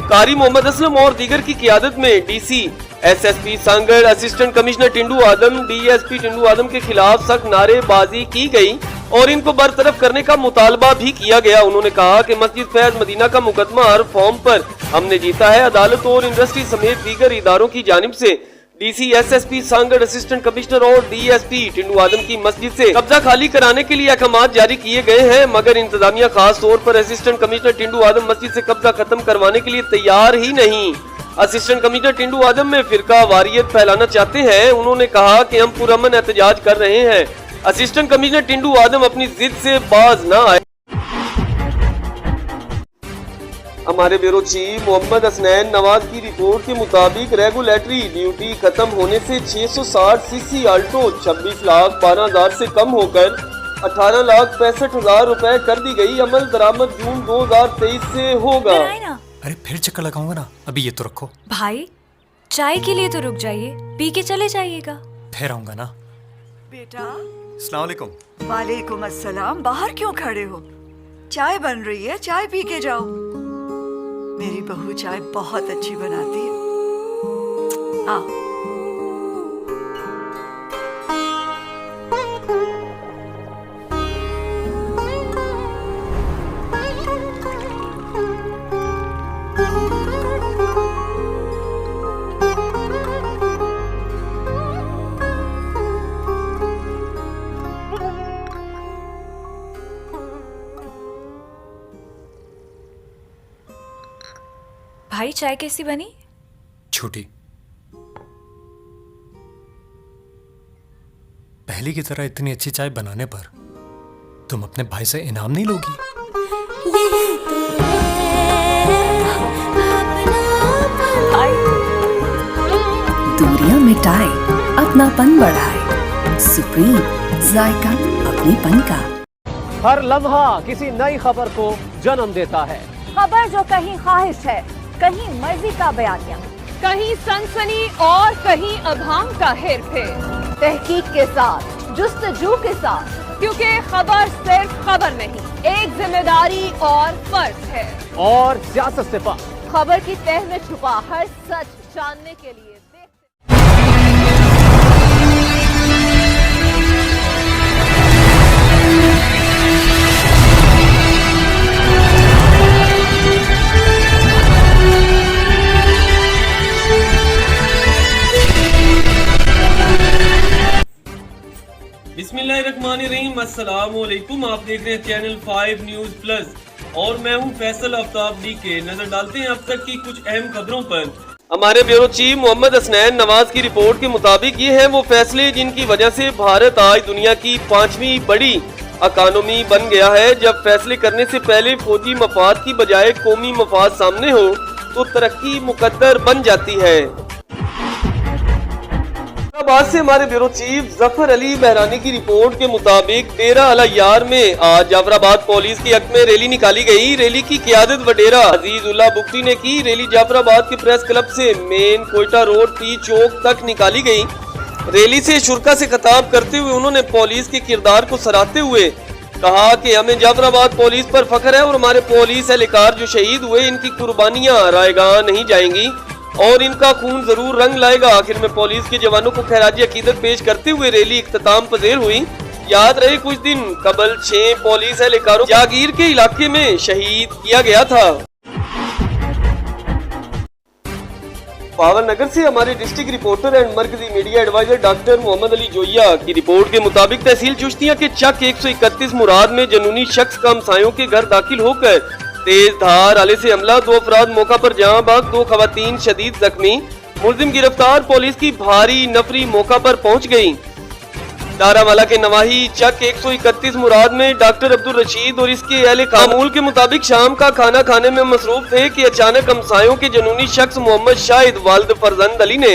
कारी मोहम्मद असलम और दीगर की क़ियादत में DC SSP Sanghar assistant commissioner Tando Adam DSP Tando Adam के खिलाफ सख्त नारेबाजी की गई और इनको बरतरफ करने का मुतालबा भी किया गया। उन्होंने कहा कि मस्जिद फैज मदीना का मुकदमा हर फॉर्म पर हमने जीता है। अदालत और इंडस्ट्री समेत दीगर इदारों की जानिब से DC SSP Sanghar assistant commissioner और DSP टिंडू आदम की मस्जिद से कब्जा खाली कराने के लिए अहकामात जारी किए गए हैं, मगर इंतजामिया खास तौर पर असिस्टेंट कमिश्नर टिंडू आदम मस्जिद से कब्जा खत्म करवाने के लिए तैयार ही नहीं। असिस्टेंट कमिश्नर टिंडू आदम में फिरका वारियत फैलाना चाहते हैं। उन्होंने कहा कि हम पुरअमन एहतजाज कर रहे हैं। असिस्टेंट कमिश्नर टिंडू आदम अपनी जिद से बाज न आए। हमारे ब्यूरो चीफ मोहम्मद हसनैन नवाज की रिपोर्ट के मुताबिक रेगुलेटरी ड्यूटी खत्म होने से 660 CC आल्टो 26,12,000 से कम होकर 18,65,000 रुपए कर दी गई। अमल दरामद जून 2023 से होगा। अरे फिर चक्कर लगाऊंगा ना, अभी ये तो रखो। भाई चाय के लिए तो रुक जाइए, पी के चले जाइएगा। फिर आऊंगा ना। बेटा अस्सलाम वालेकुम। वालेकुम अस्सलाम। बाहर क्यों खड़े हो? चाय बन रही है, चाय पी के जाओ। मेरी बहू चाय बहुत अच्छी बनाती है। आओ। भाई चाय कैसी बनी? छोटी। पहले की तरह इतनी अच्छी चाय बनाने पर तुम अपने भाई से इनाम नहीं लोगी? दूरियां मिटाए, अपनापन बढ़ाए। सुप्रीम जायका अपनेपन का। हर लम्हा किसी नई खबर को जन्म देता है। खबर जो कहीं ख्वाहिश है, कहीं मर्जी का बयानिया, कहीं सनसनी और कहीं अभांग का हेर फेर, तहकीक के साथ, जुस्तजू के साथ, क्योंकि खबर सिर्फ खबर नहीं, एक जिम्मेदारी और फर्ज है। और सियासत से पार खबर की तह में छुपा हर सच जानने के लिए बिस्मिल्लाहिर्रहमानिर्रहीम। अस्सलामुअलैकुम। आप देख रहे हैं चैनल 5 न्यूज़ प्लस और मैं हूं फैसल आफ्ताब के। नजर डालते हैं अब तक की कुछ अहम खबरों पर। हमारे ब्यूरो चीफ मोहम्मद हसनैन नवाज की रिपोर्ट के मुताबिक ये हैं वो फैसले जिनकी वजह से भारत आज दुनिया की 5वीं बड़ी इकानमी बन गया है। जब फैसले करने से पहले फौजी मफाद की बजाय कौमी मफाद सामने हो तो तरक्की मुकद्दर बन जाती है। आबाद से हमारे ब्यूरो चीफ जफर अली बहरानी की रिपोर्ट के मुताबिक डेरा अल यार में आज जाफराबाद पुलिस की हक में रैली निकाली गई। रैली की क़ियादत वडेरा अजीजुल्लाह बुगटी ने की। रैली जाफराबाद के प्रेस क्लब से मेन कोयटा रोड टी चौक तक निकाली गई। रैली से शुरका से खिताब करते हुए उन्होंने पुलिस के किरदार को सराहते हुए कहा कि हमें जाफराबाद पुलिस पर फख्र है और हमारे पुलिस एहलकार जो शहीद हुए इनकी कुर्बानियां रायगां नहीं जाएंगी और इनका खून जरूर रंग लाएगा। आखिर में पुलिस के जवानों को खैराजी अकीदत पेश करते हुए रैली इख्तिताम पजीर हुई। याद रहे कुछ दिन कबल 6 पुलिस एहलकारों जागीर के इलाके में शहीद किया गया था। पावन नगर से हमारे डिस्ट्रिक्ट रिपोर्टर एंड मरकजी media adviser doctor Muhammad Ali Joiya की रिपोर्ट के मुताबिक तहसील चुश्तिया के चक 131 मुराद में जनूनी शख्स का हमसायों के घर दाखिल होकर तेज धार आले से हमला, 2 अफराद मौका पर जहां भाग, 2 खवातीन शदीद जख्मी, मुलजिम गिरफ्तार। पुलिस की भारी नफरी मौका पर पहुंच गई। दारावाला के नवाही चक 131 मुराद में डॉक्टर अब्दुल रशीद और इसके अहले मामूल के मुताबिक शाम का खाना खाने में मसरूफ थे कि अचानक हमसायों के जनूनी शख्स मोहम्मद शाहिद वालिद फरजंद अली ने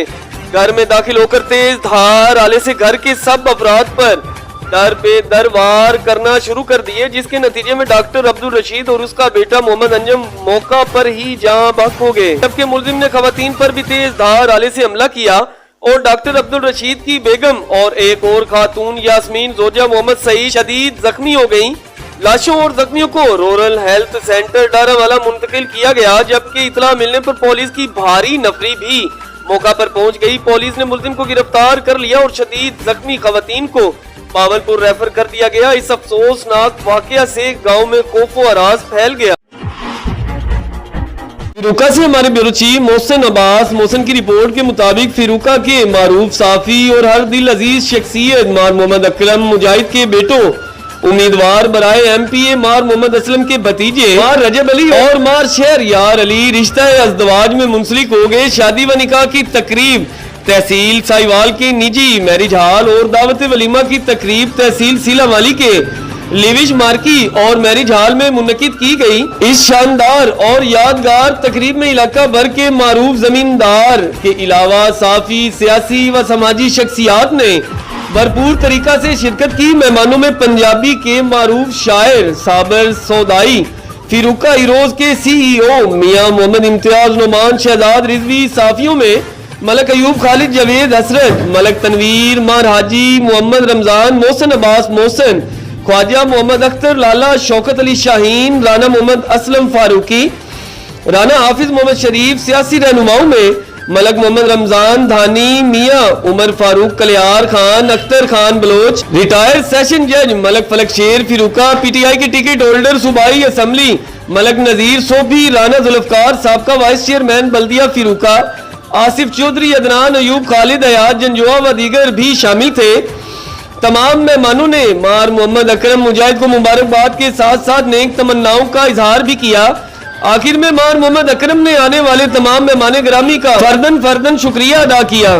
घर में दाखिल होकर तेज धार आले से घर के सब अफराद पर दर पे दर वार करना शुरू कर दिए, जिसके नतीजे में डॉक्टर अब्दुल रशीद और उसका बेटा मोहम्मद अंजम मौका पर ही जाँ बहक हो गए। जबकि मुलजिम ने खवातीन पर भी तेज धार आले से हमला किया और डॉक्टर अब्दुल रशीद की बेगम और एक और खातून यास्मीन जोजा मोहम्मद सईद शदीद जख्मी हो गई। लाशों और जख्मियों को रूरल हेल्थ सेंटर डारावाला मुंतकिल किया गया, जबकि इतला मिलने पर पुलिस की भारी नफरी भी मौका पर पहुंच गई। पुलिस ने मुलजिम को गिरफ्तार कर लिया और शदीद जख्मी खवातीन को पावलपुर रेफर कर दिया गया। इस अफसोसनाक वाकया से गांव में खौफो अराज फैल गया। फिरूका से हमारे ब्यूरो चीफ मोहसिन अब्बास मोहसिन की रिपोर्ट के मुताबिक फिरूका के मारूफ साफी और हर दिल अजीज शख्सियत मार मोहम्मद अकरम मुजाहिद के बेटों उम्मीदवार बराए MPA मार मोहम्मद असलम के भतीजे मार रजब अली और मार शहरयार अली रिश्ता अज़दवाज में मुंसलिक हो गए। शादी व निकाह की तकरीब तहसील साहिवाल के निजी मैरिज हॉल और दावत वलीमा की तकरीब तहसील सीलावाली के लिविश मार्की और मैरिज हॉल में मुनकिद की गई। इस शानदार और यादगार तकरीब में इलाका भर के मारूफ जमींदार के अलावा साफी सियासी व समाजी शख्सियात ने भरपूर तरीका से शिरकत की। मेहमानों में पंजाबी के मारूफ शायर साबर सौदाई, फिरूका हीरोज के CEO मियां मोहम्मद इम्तियाज नुमान शहजाद रिजवी, साफियों में मलक अयूब खालिद जावेद हसरत, मलक तनवीर मार हाजी मोहम्मद रमजान मोहसिन अब्बास मोहसिन, ख्वाजा मोहम्मद अख्तर लाला शौकत अली शाहीन, राना मोहम्मद असलम फारूकी, राना हाफिज मोहम्मद शरीफ। सियासी रहनुमाओं में मलक मोहम्मद रमजान धानी, मियां उमर फारूक कलियार खान, अख्तर खान बलोच, रिटायर्ड सेशन जज मलक फलक शेर फिरूका, PTI के टिकट होल्डर सूबाई असम्बली मलक नजीर सोफी, राना जुल्फकार साबका वाइस चेयरमैन बल्दिया फिरूका, आसिफ चौधरी, अदनान अयूब खालिद हयात जंजुआ व दीगर भी शामिल थे। तमाम मेहमानों ने मार मोहम्मद अकरम मुजाहिद को मुबारकबाद के साथ साथ नेक तमन्नाओं का इजहार भी किया। आखिर में मार मोहम्मद अकरम ने आने वाले तमाम मेहमान गिरामी का फर्दन शुक्रिया अदा किया।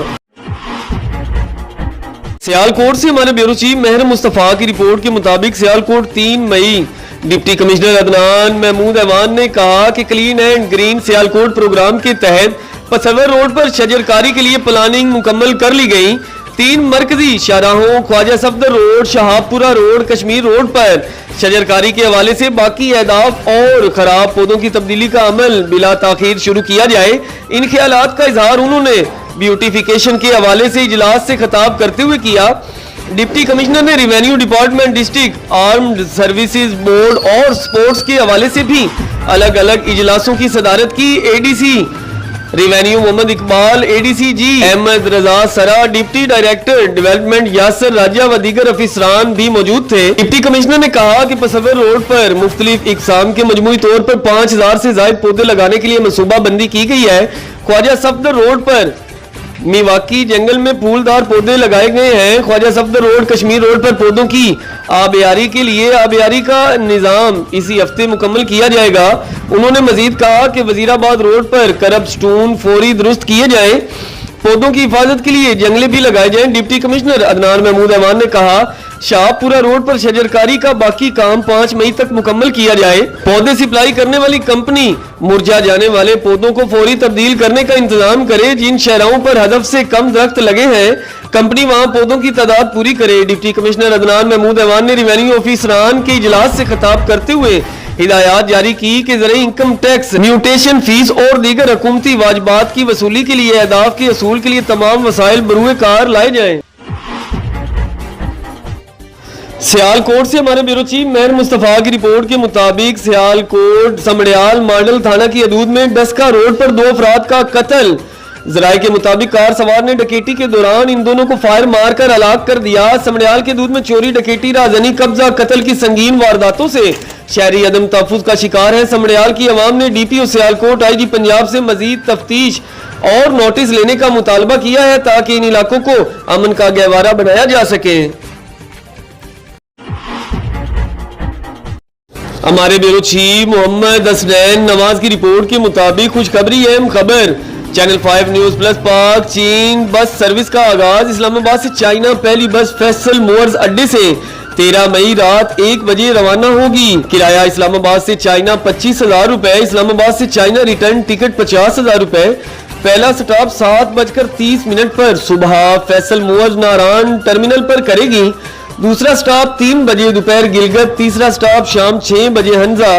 सियालकोट से हमारे ब्यूरो चीफ मेहर मुस्तफा की रिपोर्ट के मुताबिक सियालकोट 3 मई डिप्टी कमिश्नर अदनान महमूद ऐवान ने कहा कि clean and green Sialkot programme के तहत पसवर रोड पर शजरकारी के लिए प्लानिंग मुकम्मल कर ली गई। 3 मरकजी शाहराहों Khawaja Safdar road, Shahabpura road, Kashmir road पर शजरकारी के हवाले से बाकी अहदाफ और खराब पौधों की तब्दीली का अमल बिला ताखीर शुरू किया जाए। इन ख्यालात का इजहार उन्होंने ब्यूटिफिकेशन के हवाले से इजलास से खिताब करते हुए किया। डिप्टी कमिश्नर ने revenue department, district armed services board और स्पोर्ट्स के हवाले से भी अलग अलग इजलासों की सदारत की। ADC revenue Muhammad Iqbal, ADC G Ahmed Raza Sara, deputy director development Yasir Raja व दीगर अफसरान भी मौजूद थे। डिप्टी कमिश्नर ने कहा कि पसवर रोड पर मुख्तलिफ इकसाम के मजमूई तौर पर 5000 से ज्यादा पौधे लगाने के लिए मनसूबा बंदी की गई है। ख्वाजा सफदर रोड पर मिवाकी जंगल में फूलदार पौधे लगाए गए हैं। ख्वाजा सफदर रोड, कश्मीर रोड पर पौधों की आबियारी के लिए आबियारी का निज़ाम इसी हफ्ते मुकम्मल किया जाएगा। उन्होंने मजीद कहा कि वजीराबाद रोड पर करब स्टोन फौरी दुरुस्त किए जाए। पौधों की हिफाजत के लिए जंगले भी लगाए जाएं। डिप्टी कमिश्नर अदनान महमूद ऐवान ने कहा शाहपुरा रोड पर शजरकारी का बाकी काम 5 मई तक मुकम्मल किया जाए। पौधे सप्लाई करने वाली कंपनी मुरझा जाने वाले पौधों को फौरी तब्दील करने का इंतजाम करे। जिन शहरों पर हदफ से कम दरख्त लगे हैं, कंपनी वहां पौधों की तादाद पूरी करे। डिप्टी कमिश्नर अदनान महमूद ऐवान ने रेवेन्यू ऑफिसरान के इजलास से खिताब करते हुए हिदायत जारी की कि ज़राई इनकम टैक्स, म्यूटेशन फीस और दीगर हुकूमती वाजिबात की वसूली के लिए अहदाफ के असूल के लिए तमाम वसाइल बरूए कार लाए जाएं। सियालकोट से हमारे ब्यूरो चीफ मेहर मुस्तफा की रिपोर्ट के मुताबिक सियालकोट समड़ियाल मॉडल थाना की हदूद में डस्का रोड पर 2 अफराद का कत्ल। जराये के मुताबिक कार सवार ने डकैती के दौरान इन दोनों को फायर मारकर हलाक कर दिया। समड़ियाल के दूध में चोरी, डकैती, राजनी, कब्जा, कत्ल की संगीन वारदातों से शहरी अदम तहफ्फुज का शिकार है। समड़ियाल की अवाम ने डीपीओ सियालकोट, आईजी पंजाब से मजीद तफ्तीश और नोटिस लेने का मुतालबा किया है ताकि इन इलाकों को अमन का गहवारा बनाया जा सके। हमारे ब्यूरो चीफ मोहम्मद हसनैन नवाज की रिपोर्ट के मुताबिक खुशखबरी अहम खबर, चैनल 5 न्यूज प्लस पाक चीन बस सर्विस का आगाज। इस्लामाबाद से चाइना पहली बस फैसल मोअर्स अड्डे से 13 मई रात 1 बजे रवाना होगी। किराया इस्लामाबाद से चाइना 25,000 रुपए, इस्लामाबाद से चाइना रिटर्न टिकट 50,000 रुपए। पहला स्टॉप 7:30 पर सुबह फैसल मोअर्स नारायण टर्मिनल पर करेगी। दूसरा स्टॉप 3 बजे दोपहर गिलगत, तीसरा स्टॉप शाम 6 बजे हंजा,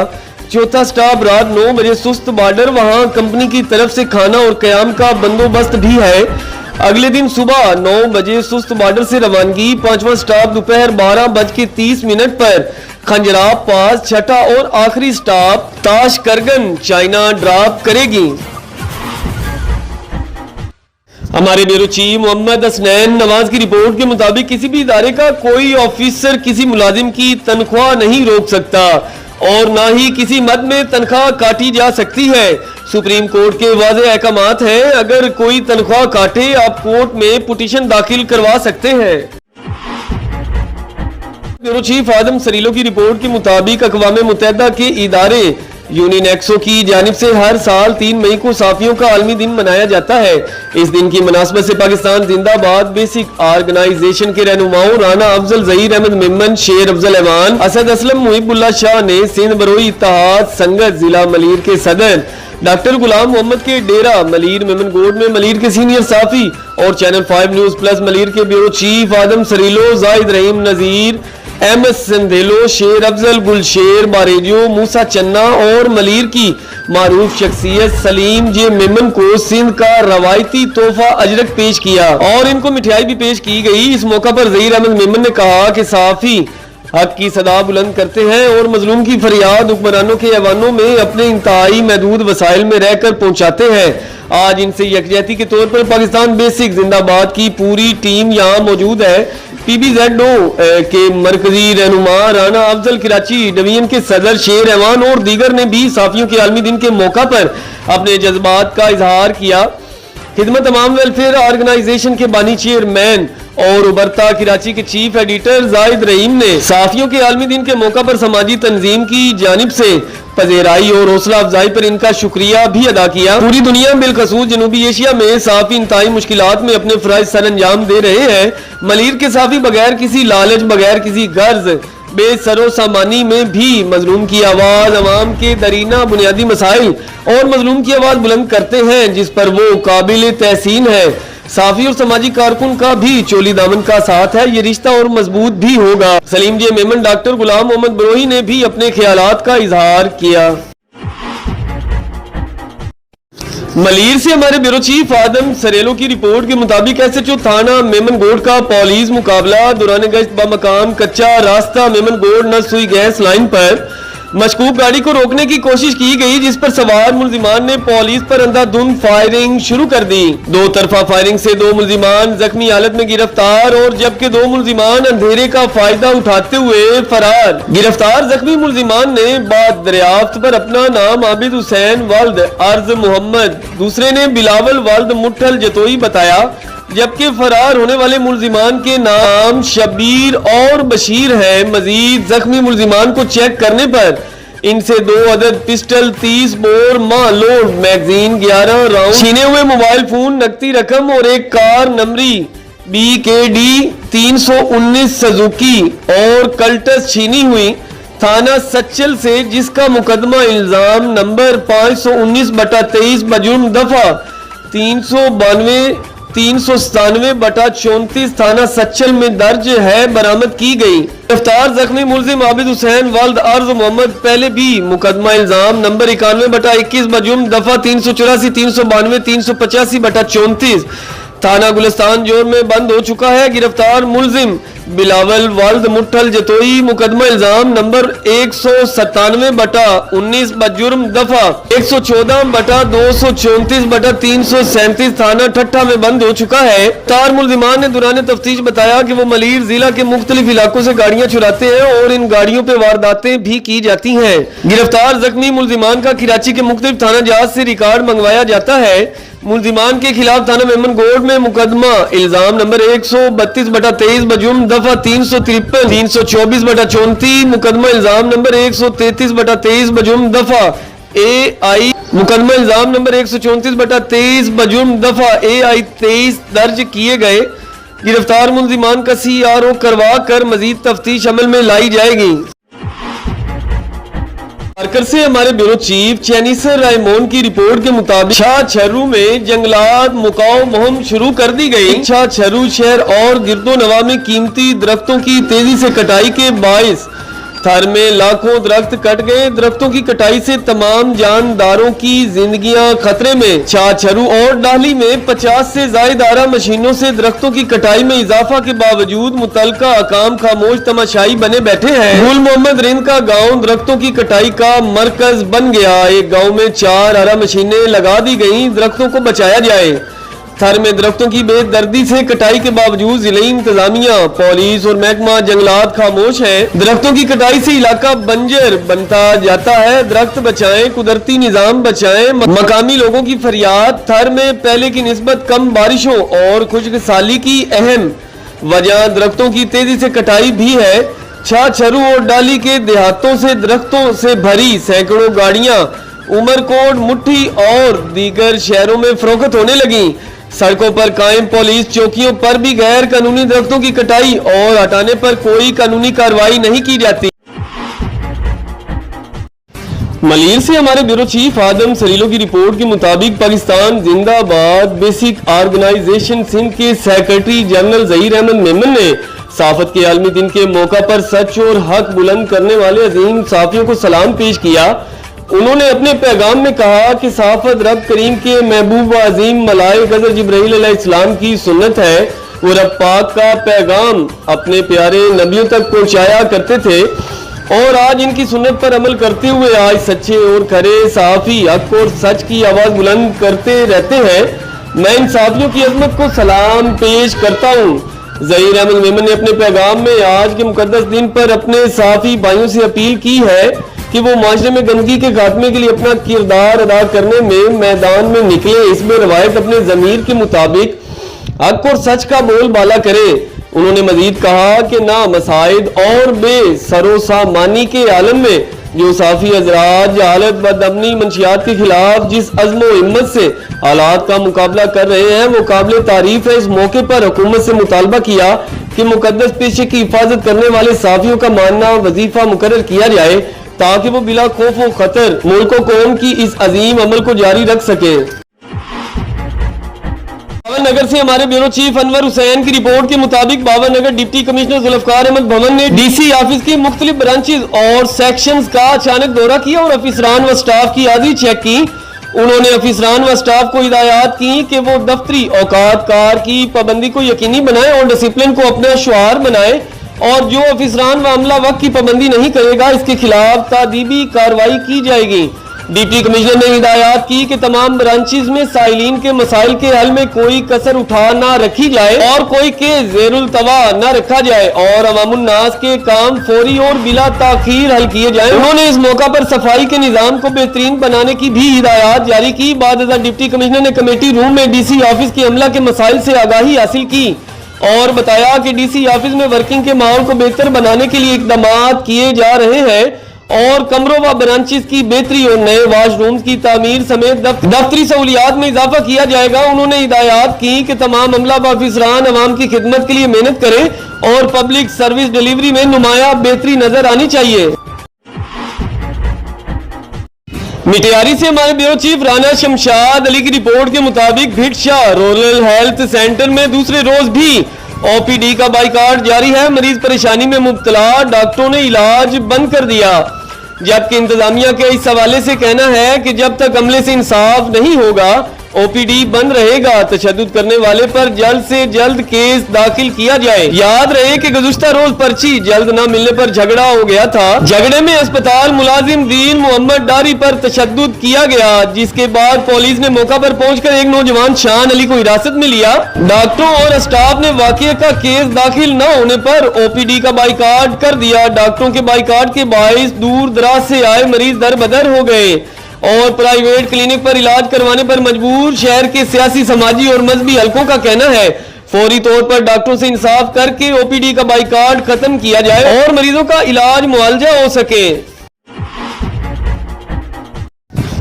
चौथा स्टॉप रात 9 बजे सुस्त बॉर्डर। वहां कंपनी की तरफ से खाना और कयाम का बंदोबस्त भी है। अगले दिन सुबह 9 बजे सुस्त बॉर्डर से रवानगी। 5वां स्टॉप दोपहर 12:30 पर खंजराब पास। छठा और आखिरी स्टॉप ताशकरगन चाइना ड्रॉप करेगी। हमारे ब्यूरो चीफ मोहम्मद हसनैन नवाज की रिपोर्ट के मुताबिक किसी भी इदारे का कोई ऑफिसर किसी मुलाजिम की तनख्वाह नहीं रोक सकता और ना ही किसी मद में तनख्वाह काटी जा सकती है। सुप्रीम कोर्ट के वाज़ेह अहकामात हैं, अगर कोई तनख्वाह काटे आप कोर्ट में पिटीशन दाखिल करवा सकते हैं। ब्यूरो चीफ आदम सरीलो की रिपोर्ट के मुताबिक अक़वाम मुत्तहिदा के इदारे यूनिनेक्सो की जानिब से हर साल 3 मई को साफियों का आलमी दिन मनाया जाता है। इस दिन की मुनासबत से पाकिस्तान जिंदाबाद बेसिक ऑर्गेनाइजेशन के रहनुमाओं राना अफजल, जहीर अहमद मेमन, शेर अफजल ऐवान, असद असलम, मुहिबुल्लाह शाह ने सिंध बरोई इत्तेहाद संगत जिला मलीर के सदर डॉक्टर गुलाम मोहम्मद के डेरा मलीर मेमन गोड में मलीर के सीनियर साफी और चैनल 5 न्यूज प्लस मलीर के ब्यूरो चीफ आदम सरीलो, जाहिद रहीम नजीर, एमएस संदेलो, शेर अफजल, गुलशेर बारेजियो, मूसा चन्ना और मलीर की मारूफ शख्सियत सलीम जे मेमन को सिंध का रवायती तोहफा अजरक पेश किया और इनको मिठाई भी पेश की गई। इस मौका पर जहीर अहमद मेमन ने कहा कि साफी हक की सदा बुलंद करते हैं और मजलूम की फरियाद हुक्मरानों के ऐवानों में अपने इंतहाई महदूद वसाइल में रहकर पहुंचाते हैं। आज इनसे यकजहती के तौर पर पाकिस्तान बेसिक जिंदाबाद की पूरी टीम यहाँ मौजूद है। PBZO के मरकजी रहनुमा राना अफजल, कराची डिवीजन के सदर शेर ऐवान और दीगर ने भी साफियों के आलमी दिन के मौका पर अपने जज्बात का इजहार किया। खिदमत तमाम वेलफेयर ऑर्गेनाइजेशन के बानी चेयरमैन और उबरता कराची के चीफ एडिटर जाहिद रहीम ने साफियों के आलमी दिन के मौका पर समाजी तंजीम की जानिब से पजेराई और हौसला अफजाई पर इनका शुक्रिया भी अदा किया। पूरी दुनिया बिलखसूस जनूबी एशिया में साफी इंतहाई मुश्किलात में अपने फराइज सर अंजाम दे रहे हैं। मलीर के साफी बगैर किसी लालच, बगैर किसी गर्ज, बेसरो सामानी में भी मजलूम की आवाज, अवाम के दरीना बुनियादी मसाइल और मजलूम की आवाज बुलंद करते हैं जिस पर वो काबिल तहसीन है। साफी और समाजी कारकुन का भी चोली दामन का साथ है, ये रिश्ता और मजबूत भी होगा। सलीम जे मेमन, डॉक्टर गुलाम मोहम्मद बरोही ने भी अपने ख्यालात का इजहार किया। मलीर से हमारे ब्यूरो चीफ आदम सरेलो की रिपोर्ट के मुताबिक SHO थाना मेमन गोड का पुलिस मुकाबला दौरान गश्त बमकाम कच्चा रास्ता मेमन गोड न सुई गैस लाइन पर मशकूक गाड़ी को रोकने की कोशिश की गई, जिस पर सवार मुलजिमान ने पुलिस पर अंधाधुंध फायरिंग शुरू कर दी। 2 तरफा फायरिंग से 2 मुलजिमान जख्मी हालत में गिरफ्तार और जबकि 2 मुलजिमान अंधेरे का फायदा उठाते हुए फरार। गिरफ्तार जख्मी मुलजिमान ने बाद दरियाफ्त पर अपना नाम आबिद हुसैन वाल्द अर्ज मोहम्मद, दूसरे ने बिलावल वाल्द मुठल जतोई बताया, जबकि फरार होने वाले मुलजिमान के नाम शबीर और बशीर है। मजीद जख्मी मुलजिमान को चेक करने पर इनसे 2 अदद pistol, 30 bore load magazine, 11 round, छीने हुए मोबाइल फोन, नकदी रकम और एक कार नंबरी BKD 319 सुजुकी और कल्टस छीनी हुई थाना सच्चल से, जिसका मुकदमा इल्जाम नंबर 519/23 बजुर्म दफा 397/34 थाना सच्चल में दर्ज है, बरामद की गई। गिरफ्तार जख्मी मुलजिम आबिद हुसैन वाल्द अर्ज मोहम्मद पहले भी मुकदमा इल्जाम नंबर 91/21 बजुर्म दफा 384, 392, 385/34 थाना गुलिस्तान जोर में बंद हो चुका है। गिरफ्तार मुलजिम बिलावल वाल्द मुठल जतोई मुकदमा इल्जाम नंबर 197/19 बजुर्म दफा 114/234/337 थाना ठट्ठा में बंद हो चुका है। तार मुलजिमान ने दौरान तफ्तीश बताया कि वो मलीर जिला के मुख्तलिफ इलाकों से गाड़ियां चुराते हैं और इन गाड़ियों पे वारदातें भी की जाती हैं। गिरफ्तार जख्मी मुलजिमान का कराची के मुख्तलिफ थाना जहाज से रिकॉर्ड मंगवाया जाता है। मुलजिमान के खिलाफ थाना मेमन गोड में मुकदमा इल्जाम नंबर 132/23 बजुर्म दफा 353, 324/34 मुकदमा इल्जाम नंबर 133/23 बजुर्म दफा AI मुकदमा इल्जाम नंबर 134/23 बजुर्म दफा AI 23 दर्ज किए गए। गिरफ्तार मुलजिमान का CRO करवा कर मजीद तफ्तीश अमल में लाई जाएगी। आरकर से हमारे ब्यूरो चीफ चैनिसर रायमोन की रिपोर्ट के मुताबिक छाछरू में जंगलात मुकाओ मुहिम शुरू कर दी गई। छाछरू शहर और गिरदो नवा में कीमती दरख्तों की तेजी से कटाई के बाइस थर में लाखों दरख्त कट गए। दरख्तों की कटाई से तमाम जानदारों की जिंदगियां खतरे में। छाछरू और डाली में 50 से ज्यादा आरा मशीनों से दरख्तों की कटाई में इजाफा के बावजूद मुतलका अकाम खामोश तमाशाई बने बैठे हैं। गुल मोहम्मद रिंद का गांव दरख्तों की कटाई का मरकज बन गया। एक गांव में 4 आरा मशीनें लगा दी गई, दरख्तों को बचाया जाए। थर में दरख्तों की बेदर्दी से कटाई के बावजूद जिले इंतजामिया, पुलिस और महकमा जंगलात खामोश है। दरख्तों की कटाई से इलाका बंजर बनता जाता है। दरख्त बचाएं, कुदरती निजाम बचाएं। मकामी लोगों की फरियाद। थर में पहले की निस्बत कम बारिशों और खुशकसाली की अहम वजह दरख्तों की तेजी से कटाई भी है। छाछरू और डाली के देहातों से दरख्तों से भरी सैकड़ों गाड़ियां उमरकोट, मुट्ठी और दीगर शहरों में फरोख्त होने लगी। सड़कों पर कायम पुलिस चौकियों पर भी गैर कानूनी दरख्तों की कटाई और हटाने पर कोई कानूनी कार्रवाई नहीं की जाती। मलीर से हमारे ब्यूरो चीफ आदम सलीलो की रिपोर्ट के मुताबिक पाकिस्तान जिंदाबाद बेसिक ऑर्गेनाइजेशन सिंध के सेक्रेटरी जनरल जहीर अहमद मेमन ने सहाफत के आलमी दिन के मौका पर सच और हक बुलंद करने वाले अजीम सहाफियों को सलाम पेश किया। उन्होंने अपने पैगाम में कहा कि सहाफत रब करीम के महबूब व अजीम मलाइक हज़रत जिब्राईल अलैहिस्सलाम की सुन्नत है। वो रब पाक का पैगाम अपने प्यारे नबियों तक पहुंचाया करते थे और आज इनकी सुन्नत पर अमल करते हुए आज सच्चे और खरे सहाफी हक और सच की आवाज बुलंद करते रहते हैं। मैं इन सहाफियों की अजमत को सलाम पेश करता हूँ। ज़हीर अहमद मेमन ने अपने पैगाम में आज के मुकद्दस दिन पर अपने सहाफी भाइयों से अपील की है कि वो माशरे में गंदगी के खात्मे के लिए अपना किरदार अदा करने में मैदान में निकले। इसमें रवायत अपने ज़मीर के मुताबिक हक और सच का बोल बाला करे। उन्होंने मजीद कहा कि ना मसाइद और बेसरोसामानी के आलम में जो साफी हजरात जहालत बदअमनी मंशियात के खिलाफ जिस अज़्म व हिम्मत से हालात का मुकाबला कर रहे हैं वो काबिल तारीफ है। इस मौके पर हुकूमत से मुतालबा किया कि मुकद्दस पेशे की हिफाजत करने वाले साफियों का मानना वजीफा मुकर्रर किया जाए ताकि वो बिला खौफ व खतर मुल्क व कौम की इस अजीम अमल को जारी रख सके। बाबरनगर से हमारे ब्यूरो चीफ अनवर हुसैन की रिपोर्ट के मुताबिक बाबरनगर डिप्टी कमिश्नर जुल्फकार अहमद भवन ने DC ऑफिस की मुख्तलिफ ब्रांचेज और सेक्शंस का अचानक दौरा किया और अफिसरान व स्टाफ की हाजिरी चेक की। उन्होंने अफिसरान व स्टाफ को हिदायत की कि वो दफ्तरी औकात कार की पाबंदी को यकीनी बनाए और डिसिप्लिन को अपना शुआर बनाए और जो अफिसरान व अमला वक्त की पाबंदी नहीं करेगा इसके खिलाफ तादीबी कार्रवाई की जाएगी। डिप्टी कमिश्नर ने हिदायत की कि तमाम ब्रांचेज में साइलिन के मसाइल के हल में कोई कसर उठा ना रखी जाए और कोई के जेरुल तवा न रखा जाए और अवामुन नास के काम फौरी और बिला ताखीर हल किए जाए। उन्होंने इस मौका पर सफाई के निजाम को बेहतरीन बनाने की भी हिदायत जारी की। बाद डिप्टी कमिश्नर ने कमेटी रूम में DC ऑफिस के अमला के मसाइल से आगाही हासिल की और बताया कि DC ऑफिस में वर्किंग के माहौल को बेहतर बनाने के लिए इकदाम किए जा रहे हैं और कमरों व ब्रांचेस की बेहतरी और नए वाशरूम्स की तामीर समेत दफ्तरी सहूलियात में इजाफा किया जाएगा। उन्होंने हिदायत की कि तमाम अमला व अफसरान अवाम की खिदमत के लिए मेहनत करें और पब्लिक सर्विस डिलीवरी में नुमाया बेहतरी नजर आनी चाहिए। मिटियारी से हमारे ब्यूरो चीफ राना शमशाद अली की रिपोर्ट के मुताबिक भिटशा रूरल हेल्थ सेंटर में दूसरे रोज भी ओपीडी का बाइकाट जारी है। मरीज परेशानी में मुब्तला, डॉक्टरों ने इलाज बंद कर दिया, जबकि इंतजामिया के इस हवाले से कहना है कि जब तक अमले से इंसाफ नहीं होगा ओपीडी बंद रहेगा। तशद्दुद करने वाले पर जल्द से जल्द केस दाखिल किया जाए। याद रहे कि गुज़श्ता रोज पर्ची जल्द न मिलने पर झगड़ा हो गया था। झगड़े में अस्पताल मुलाजिम दीन मोहम्मद डारी पर तशद्दुद किया गया, जिसके बाद पुलिस ने मौका पर पहुंचकर एक नौजवान शान अली को हिरासत में लिया। डॉक्टरों और स्टाफ ने वाकये का केस दाखिल न होने पर ओपीडी का बाइकाट कर दिया। डॉक्टरों के बाइकाट के बाइस दूर दराज से आए मरीज दर बदर हो गए और प्राइवेट क्लिनिक पर इलाज करवाने पर मजबूर। शहर के सियासी, समाजी और मजहबी हलकों का कहना है फौरी तौर पर डॉक्टरों से इंसाफ करके ओपीडी का बाइकाट खत्म किया जाए और मरीजों का इलाज मुआवजा हो सके।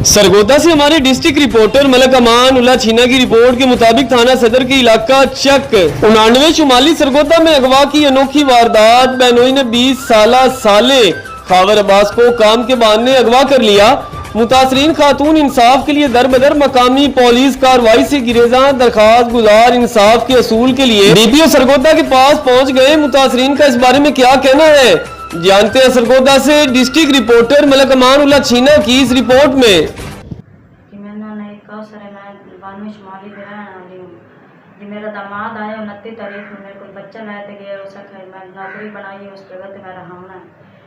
सरगोदा से हमारे डिस्ट्रिक्ट रिपोर्टर मलक अमान उल्ला छीना की रिपोर्ट के मुताबिक थाना सदर के इलाका चक 99 शुमाली सरगोदा में अगवा की अनोखी वारदात। बहनोई ने 20 साला साले खावर अब्बास को काम के बहाने अगवा कर लिया। मुतासरीन खातून इंसाफ के लिए दर बदर मकामी पुलिस कार्रवाई से गिरेजा दरखास्त गुजार इंसाफ के असूल के लिए डीपीओ सरगोदा के पास पहुंच गए। मुतासरीन का इस बारे में क्या कहना है, जानते हैं सरगोदा से डिस्ट्रिक्ट रिपोर्टर मलक अमान उल्ला छीना की इस रिपोर्ट में। मेरा दामाद आया 29 तारीख में मेरे को बच्चा लाया था गया मैं नौकरी बनाई उस जगह पे मेरा हमला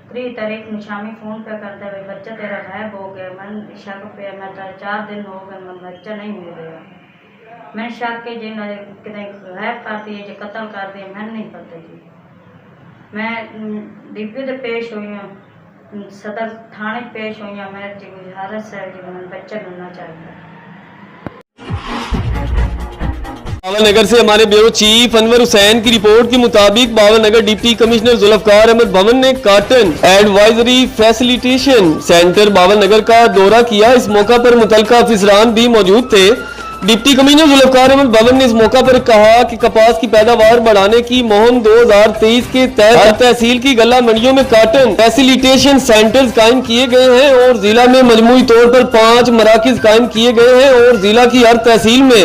3 तारीख में शामी फ़ोन पे करते हुए बच्चा तेरा गायब हो गया। मैं शक पे मैं 4 दिन हो गए मैं बच्चा नहीं मिल गया। मैं शक के जिन गायब कर दिए जो कत्ल कर दिए मैं नहीं पता जी। मैं डीपी से पेश हुई हूँ, सदर थाने पेश हुई हूँ। मेरे जी गुजारिश है जी मैं बच्चा मिलना चाहिए। बावलनगर से हमारे ब्यूरो चीफ अनवर हुसैन की रिपोर्ट के मुताबिक बावलनगर डिप्टी कमिश्नर जुल्फकार अहमद भवन ने कॉटन एडवाइजरी फैसिलिटेशन सेंटर बावलनगर का दौरा किया। इस मौका पर मुतलका अफसरान भी मौजूद थे। डिप्टी कमिश्नर जुल्फकार अहमद भवन ने इस मौका पर कहा कि कपास की पैदावार बढ़ाने की मुहिम 2023 के तहत हर तहसील की गला मंडियों में कॉटन फैसिलिटेशन सेंटर्स कायम किए गए हैं और जिला में मजमूई तौर पर 5 मराकिज कायम किए गए हैं और जिला की हर तहसील में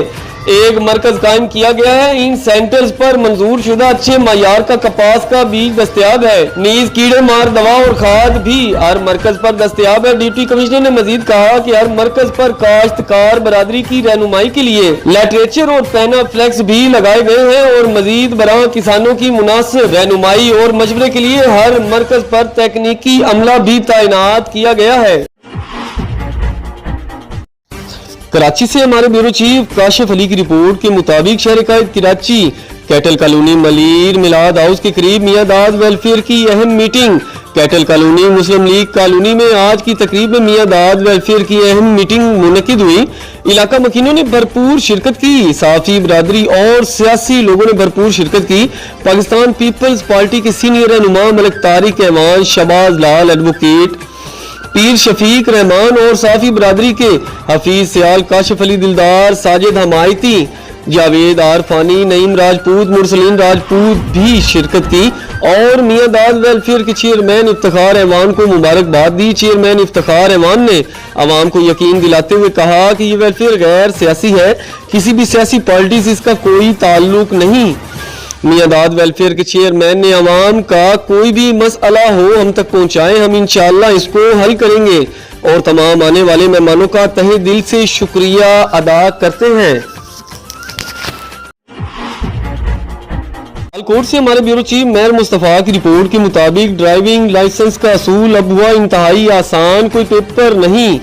एक मरकज कायम किया गया है। इन सेंटर्स पर मंजूर शुदा अच्छे मायार का कपास का बीज दस्तयाब है। नीज कीड़े मार दवा और खाद भी हर मरकज पर दस्तयाब है। डिप्टी कमिश्नर ने मजीद कहा कि हर मरकज पर काश्तकार बरादरी की रहनुमाई के लिए लिटरेचर और पैना फ्लेक्स भी लगाए गए हैं और मजीद बराह किसानों की मुनासिब रहनुमाई और मशवरे के लिए हर मरकज पर तकनीकी अमला भी तैनात किया गया है। कराची से हमारे ब्यूरो चीफ काशिफ अली की रिपोर्ट के मुताबिक शहर कायद कराची कैटल कॉलोनी मलीर मिलाद हाउस के करीब मियां दाद वेलफेयर की अहम मीटिंग। कैटल कॉलोनी मुस्लिम लीग कॉलोनी में आज की तकरीब में मियां दाद वेलफेयर की अहम मीटिंग मुनक्किद हुई। इलाका मकीनों ने भरपूर शिरकत की, साफी बरादरी और सियासी लोगों ने भरपूर शिरकत की। पाकिस्तान पीपल्स पार्टी के सीनियर रहनुमा मलिक तारिक ऐवान, शबाज लाल एडवोकेट, पीर शफीक रहमान और साफी बरादरी के हफीज सियाल, काशिफ अली दिलदार, साजिद हमायती, जावेद आरफानी, नईम राजपूत, मुरसलीन राजपूत भी शिरकत की और मियां दाद वेलफेयर के चेयरमैन इफ्तिखार ऐवान को मुबारकबाद दी। चेयरमैन इफ्तिखार ऐवान ने आवाम को यकीन दिलाते हुए कहा कि ये वेलफेयर गैर सियासी है, किसी भी सियासी पार्टी से इसका कोई ताल्लुक नहीं। मियां दाद वेलफेयर के चेयरमैन ने आवाम का कोई भी मसला हो हम तक पहुंचाएं, हम इंशाअल्लाह इसको हल करेंगे और तमाम आने वाले मेहमानों का तहे दिल से शुक्रिया अदा करते हैं। कोर्ट से हमारे ब्यूरो चीफ मेहर मुस्तफा की रिपोर्ट के मुताबिक ड्राइविंग लाइसेंस का असूल अब हुआ इंतहाई आसान, कोई पेपर नहीं।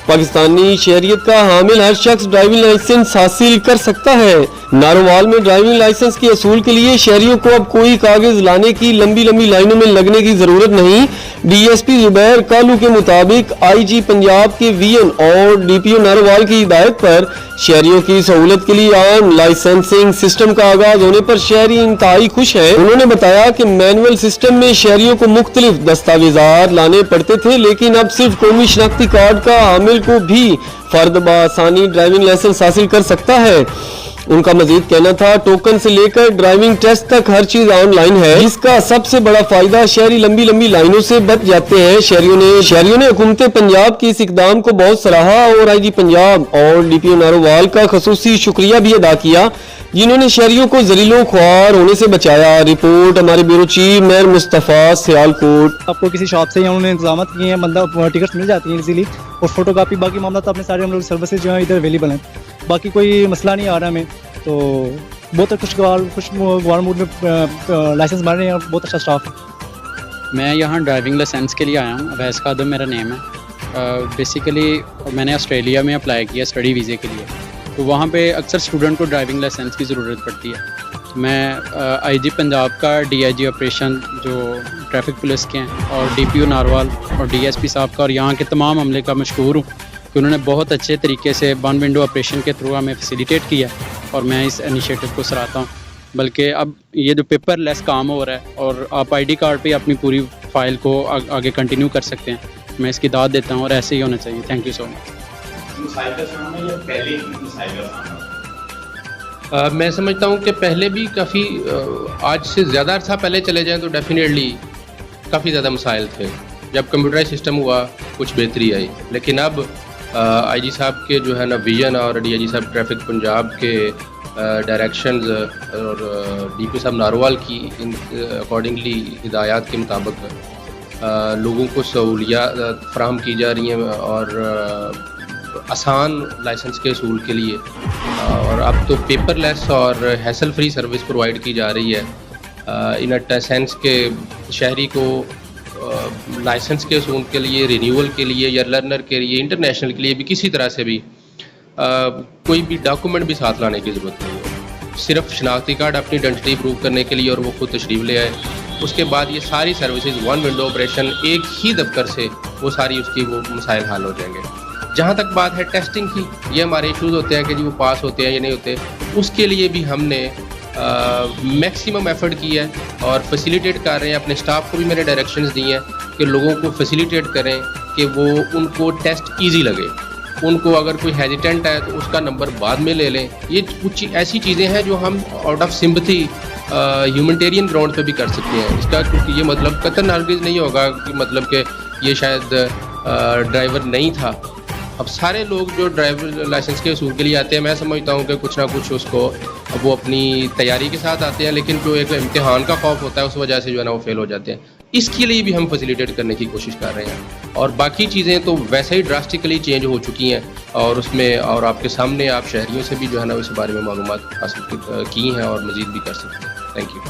पाकिस्तानी शहरियत का हामिल हर शख्स ड्राइविंग लाइसेंस हासिल कर सकता है। नारोवाल में ड्राइविंग लाइसेंस के असूल के लिए शहरियों को अब कोई कागज लाने की लंबी लंबी लाइनों में लगने की जरूरत नहीं। डीएसपी जुबैर कालू के मुताबिक आईजी पंजाब के वीएन और डीपीओ नारोवाल की हिदायत पर शहरियों की सहूलत के लिए आम लाइसेंसिंग सिस्टम का आगाज होने पर शहरी इंतहाई खुश है। उन्होंने बताया कि मैनुअल सिस्टम में शहरियों को मुख्तलिफ दस्तावेजात लाने पड़ते थे, लेकिन अब सिर्फ कौमी शनाख्ती कार्ड का हामिल को भी फर्द बासानी ड्राइविंग लाइसेंस हासिल कर सकता है। उनका मजीद कहना था, टोकन से लेकर ड्राइविंग टेस्ट तक हर चीज ऑनलाइन है, जिसका सबसे बड़ा फायदा शहरी लंबी लंबी लाइनों से बच जाते हैं। शहरियों ने हुकूमत पंजाब के इस इकदाम को बहुत सराहा और आईजी पंजाब और डीपीओ नारोवाल का खसूसी शुक्रिया भी अदा किया, जिन्होंने शहरियों को जलीलो ख्वार होने से बचाया। रिपोर्ट हमारे bureau chief mayor Mustafa Sialkot. आपको किसी शॉप से उन्होंने इंतजाम किए हैं, बंदा टिकट्स मिल जाती हैं इजीली, और फोटोकॉपी बाकी मामला तो अपने सारे हम लोग सर्विसेज जो है इधर अवेलेबल हैं, बाकी कोई मसला नहीं आ रहा हमें। तो बहुत खुशगवार मूड में लाइसेंस बन रहे हैं, बहुत अच्छा स्टाफ है। मैं यहाँ ड्राइविंग लाइसेंस के लिए आया हूँ। अवैस कादम मेरा नेम है। बेसिकली मैंने ऑस्ट्रेलिया में अप्लाई किया स्टडी वीज़े के लिए, तो वहाँ पे अक्सर स्टूडेंट को ड्राइविंग लाइसेंस की ज़रूरत पड़ती है। मैं आईजी पंजाब का डीआईजी ऑपरेशन जो ट्रैफिक पुलिस के हैं और डीपीओ नारोवाल और डीएसपी साहब का और यहाँ के तमाम अमले का मशकूर हूँ कि उन्होंने बहुत अच्छे तरीके से वन विंडो ऑपरेशन के थ्रू हमें फैसिलिटेट किया, और मैं इस इनिशिएटिव को सराहता हूँ। बल्कि अब ये जो पेपर लेस काम हो रहा है और आप आईडी कार्ड पे अपनी पूरी फाइल को आगे कंटिन्यू कर सकते हैं, मैं इसकी दाद देता हूँ और ऐसे ही होना चाहिए। Thank you so much. मैं समझता हूँ कि पहले भी काफ़ी आज से ज़्यादा अर्सा पहले चले जाएँ तो डेफिनेटली काफ़ी ज़्यादा मसाइल थे। जब कंप्यूटराइज सिस्टम हुआ कुछ बेहतरी आई, लेकिन अब आईजी साहब के जो है ना विजन और डीआईजी साहब ट्रैफिक पंजाब के डायरेक्शंस और डीपी साहब नारोवाल की अकॉर्डिंगली हिदायत के मुताबिक लोगों को सहूलियात फराहम की जा रही हैं और आसान लाइसेंस के असूल के लिए, और अब तो पेपरलेस और हैसल फ्री सर्विस प्रोवाइड की जा रही है। इन अ सेंस के शहरी को लाइसेंस के असूल के लिए, रिन्यूअल के लिए या लर्नर के लिए, इंटरनेशनल के लिए भी किसी तरह से भी कोई भी डॉक्यूमेंट भी साथ लाने की ज़रूरत नहीं है। सिर्फ शनाख्ती कार्ड अपनी आइडेंटिटी प्रूव करने के लिए और वो खुद तशरीफ़ ले आए, उसके बाद ये सारी सर्विसेज वन विंडो ऑपरेशन एक ही दफ्तर से वो सारी उसकी वो मसाइल हल हो जाएंगे। जहाँ तक बात है टेस्टिंग की, ये हमारे इशूज़ होते हैं कि जी वो पास होते हैं या नहीं होते, उसके लिए भी हमने मैक्सिमम एफर्ट किया है और फैसिलिटेट कर रहे हैं। अपने स्टाफ को भी मैंने डायरेक्शंस दी हैं कि लोगों को फैसिलिटेट करें कि वो उनको टेस्ट इजी लगे। उनको अगर कोई हेजिटेंट है तो उसका नंबर बाद में ले लें। ये कुछ ऐसी चीज़ें हैं जो हम out of sympathy humanitarian ground पे भी कर सकते हैं। इसका क्योंकि ये मतलब कतई हरगिज़ नहीं होगा कि मतलब कि ये शायद ड्राइवर नहीं था। अब सारे लोग जो ड्राइवर लाइसेंस के असूल के लिए आते हैं, मैं समझता हूँ कि कुछ ना कुछ उसको वो अपनी तैयारी के साथ आते हैं, लेकिन जो एक इम्तिहान का खौफ होता है उस वजह से जो है ना वो फेल हो जाते हैं। इसके लिए भी हम फैसिलिटेट करने की कोशिश कर रहे हैं, और बाकी चीज़ें तो वैसे ही ड्रास्टिकली चेंज हो चुकी हैं और उसमें और आपके सामने आप शहरियों से भी जो है ना इस बारे में मालूमात हासिल की हैं और मज़ीद भी कर सकते हैं। Thank you.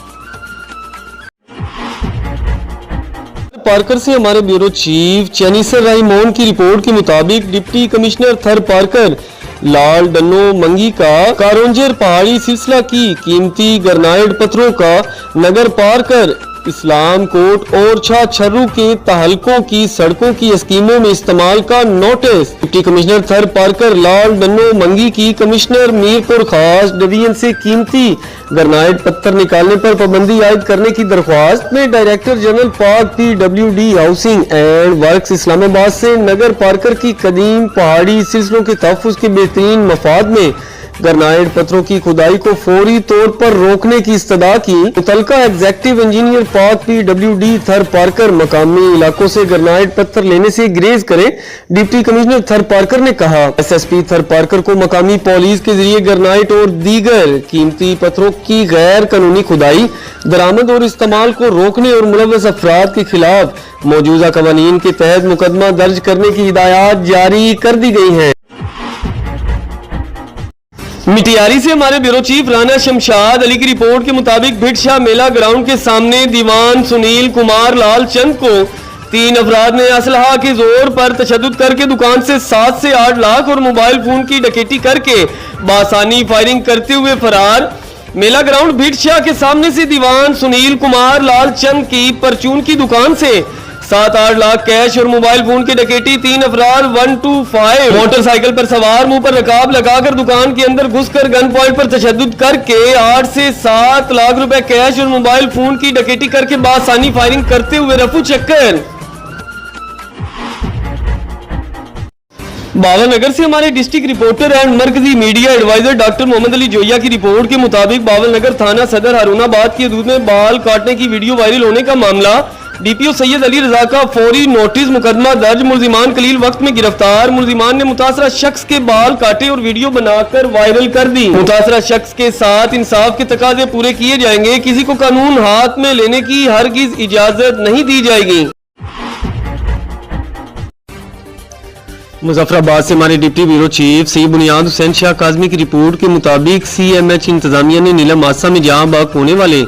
पार्कर से हमारे ब्यूरो चीफ चैनीसर राइमोन की रिपोर्ट के मुताबिक डिप्टी कमिश्नर थर पार्कर लाल डन्नो मंगी का कारोंजेर पहाड़ी सिलसिला की कीमती ग्रेनाइट पत्थरों का नगर पार्कर इस्लाम कोट और छर्रू के तहलकों की सड़कों की स्कीमों में इस्तेमाल का नोटिस। डिप्टी कमिश्नर थर पार्कर लाल डन्नो मंगी की कमिश्नर मीरपुर खास डिवीजन से कीमती ग्रेनाइट पत्थर निकालने पर पाबंदी आयद करने की दरख्वास्त में डायरेक्टर जनरल पाक PWD housing and works Islamabad से नगर पार्कर की कदीम पहाड़ी सिलसिलों के तहफ़्फ़ुज़ के बेहतरीन मफाद में ग्रेनाइट पत्थरों की खुदाई को फौरी तौर पर रोकने की इस्तदा की। मुतलका एग्जीक्यूटिव इंजीनियर पाक PWD थर पार्कर मकामी इलाकों से ग्रेनाइट पत्थर लेने से ग्रेज करें। डिप्टी कमिश्नर थर पार्कर ने कहा, SSP थर पार्कर को मकामी पुलिस के जरिए ग्रेनाइट और दीगर कीमती पत्थरों की गैर कानूनी खुदाई, दरामद और इस्तेमाल को रोकने और मुलव्वस अफराद के खिलाफ मौजूदा कवानीन के तहत मुकदमा दर्ज करने की हिदायत जारी कर दी गई है। मिटियारी से हमारे ब्यूरो चीफ राना शमशाद अली की रिपोर्ट के मुताबिक भिटशाह मेला ग्राउंड के सामने दीवान सुनील कुमार लाल चंद को 3 अफराद ने असलहा के जोर पर तशद्दुद करके दुकान से 7 से 8 लाख और मोबाइल फोन की डकैती करके बासानी फायरिंग करते हुए फरार। मेला ग्राउंड भिटशाह के सामने से दीवान सुनील कुमार लालचंद की परचून की दुकान से 7-8 लाख कैश और मोबाइल फोन की डकैती। 3 अफराद 125 मोटरसाइकिल पर सवार मुंह पर नकाब लगाकर दुकान के अंदर घुसकर गन पॉइंट पर तशद्दुद करके 8 से 7 लाख रुपए कैश और मोबाइल फोन की डकैती करके बासानी फायरिंग करते हुए रफू चक्कर। बावलनगर से हमारे डिस्ट्रिक्ट रिपोर्टर एंड मरकजी media adviser doctor Muhammad Ali Joya की रिपोर्ट के मुताबिक बावलनगर थाना सदर हारूनाबाद की हदूद में बाल काटने की वीडियो वायरल होने का मामला। डीपीओ सैयद अली रजा का फौरी नोटिस, मुकदमा दर्ज, मुलजिमान कलील वक्त में गिरफ्तार। मुलजिमान ने मुतासरा शख्स के बाल काटे और वीडियो बनाकर वायरल कर दी। मुतासरा शख्स के साथ इंसाफ के तकाजे पूरे किए जाएंगे। किसी को कानून हाथ में लेने की हरगिज इजाजत नहीं दी जाएगी। मुजफ्फराबाद से हमारे डिप्टी ब्यूरो चीफ सी बुनियाद हुसैन शाह काजमी की रिपोर्ट के मुताबिक CMH इंतजामिया ने नीलम हादसा में जहां बाग होने वाले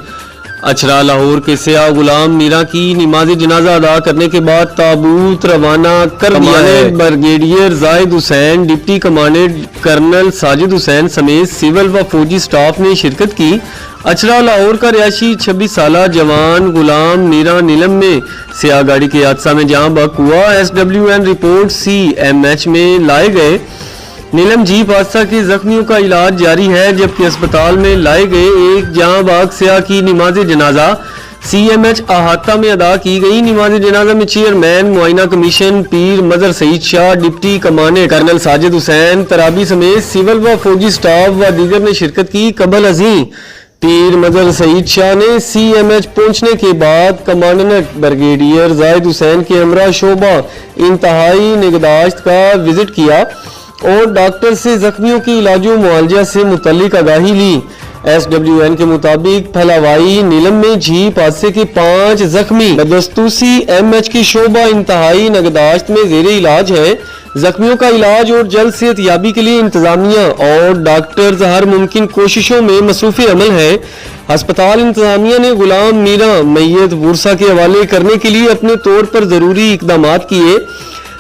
अचरा लाहौर के सिया गुलाम मीरा की नमाज जनाजा अदा करने के बाद ताबूत रवाना कर दिया है। Brigadier Zahid Hussain, deputy commandant colonel Sajid Hussain समेत सिविल व फौजी स्टाफ ने शिरकत की। अचरा लाहौर का रिहायशी 26 साला जवान गुलाम मीरा नीलम में सिया गाड़ी के हादसा में जहां बक हुआ। SWN रिपोर्ट CMH में लाए गए। नीलम जीप हादसा के जख्मियों का इलाज जारी है, जबकि अस्पताल में लाए गए एक जहां बाग सिया की नमाज जनाजा CMH अहाता में अदा की गई। नमाज जनाजा में chairman मुआइना commission Pir Mazhar Saeed Shah, deputy commandant colonel Sajid Hussain Turabi समेत सिविल व फौजी स्टाफ व दीगर ने शिरकत की। कबल अजीम पीर मजर सईद शाह ने CMH पहुंचने के बाद कमांडेंट ब्रिगेडियर जाहिद हुसैन के हमरा शोबा इंतहाई निगहदाश्त का विजिट किया और डॉक्टर से जख्मियों की इलाजो मुआलजा से मुतल्लिक आगाही ली। SWN के मुताबिक फलावाई नीलम में जीप हादसे के 5 जख्मी बदस्तूसी CMH की शोबा इंतहाई निगहदाश्त में जेरे इलाज है। जख्मियों का इलाज और जल्द सेहतयाबी के लिए इंतजामिया और डॉक्टर्स हर मुमकिन कोशिशों में मसरूफ अमल है। अस्पताल इंतजामिया ने गुलाम मीरा मैयत बुरसा के हवाले करने के लिए अपने तौर पर जरूरी इकदाम किए,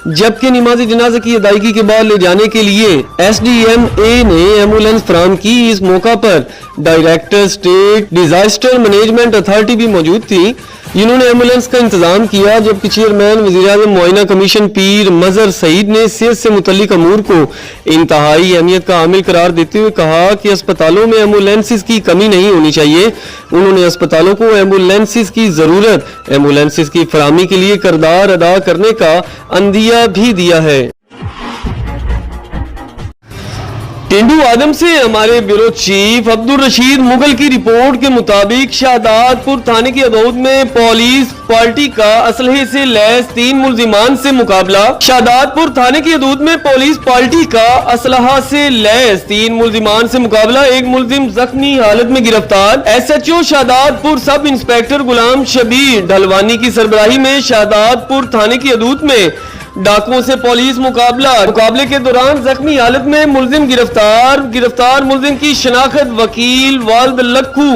जबकि नमाज जनाजा की अदायगी के बाद ले जाने के लिए SDMA ने एम्बुलेंस फराहम की। इस मौका पर director state disaster management authority भी मौजूद थी, जिन्होंने एम्बुलेंस का इंतजाम किया, जबकि चेयरमैन वज़ीर-ए-आज़म मुआइना कमीशन पीर मजर सईद ने सेहत से मुतल्लिक अमूर को इंतहाई अहमियत का हामिल करार देते हुए कहा कि अस्पतालों में एम्बुलेंसेस की कमी नहीं होनी चाहिए। उन्होंने अस्पतालों को एम्बुलेंसेस की जरूरत, एम्बुलेंसेस की फराहमी के लिए किरदार अदा करने का अंदिया भी दिया है। टेंडू आदम से हमारे ब्यूरो चीफ अब्दुल रशीद मुगल की रिपोर्ट के मुताबिक शाहदादपुर थाने की हदूद में पुलिस पार्टी का असलहे से लैस 3 मुलजिमान से मुकाबला। शाहदादपुर थाने की हदूद में पुलिस पार्टी का असलहा से लैस 3 मुलजिमान से मुकाबला। एक मुलजिम जख्मी हालत में गिरफ्तार। SHO शाहदादपुर सब इंस्पेक्टर गुलाम शबीर ढलवानी की सरबराही में शाहदादपुर थाने की हदूद में डाकुओं से पुलिस मुकाबले के दौरान जख्मी हालत में मुलजिम गिरफ्तार मुलजिम की शनाख्त वकील वाल्द लक्खू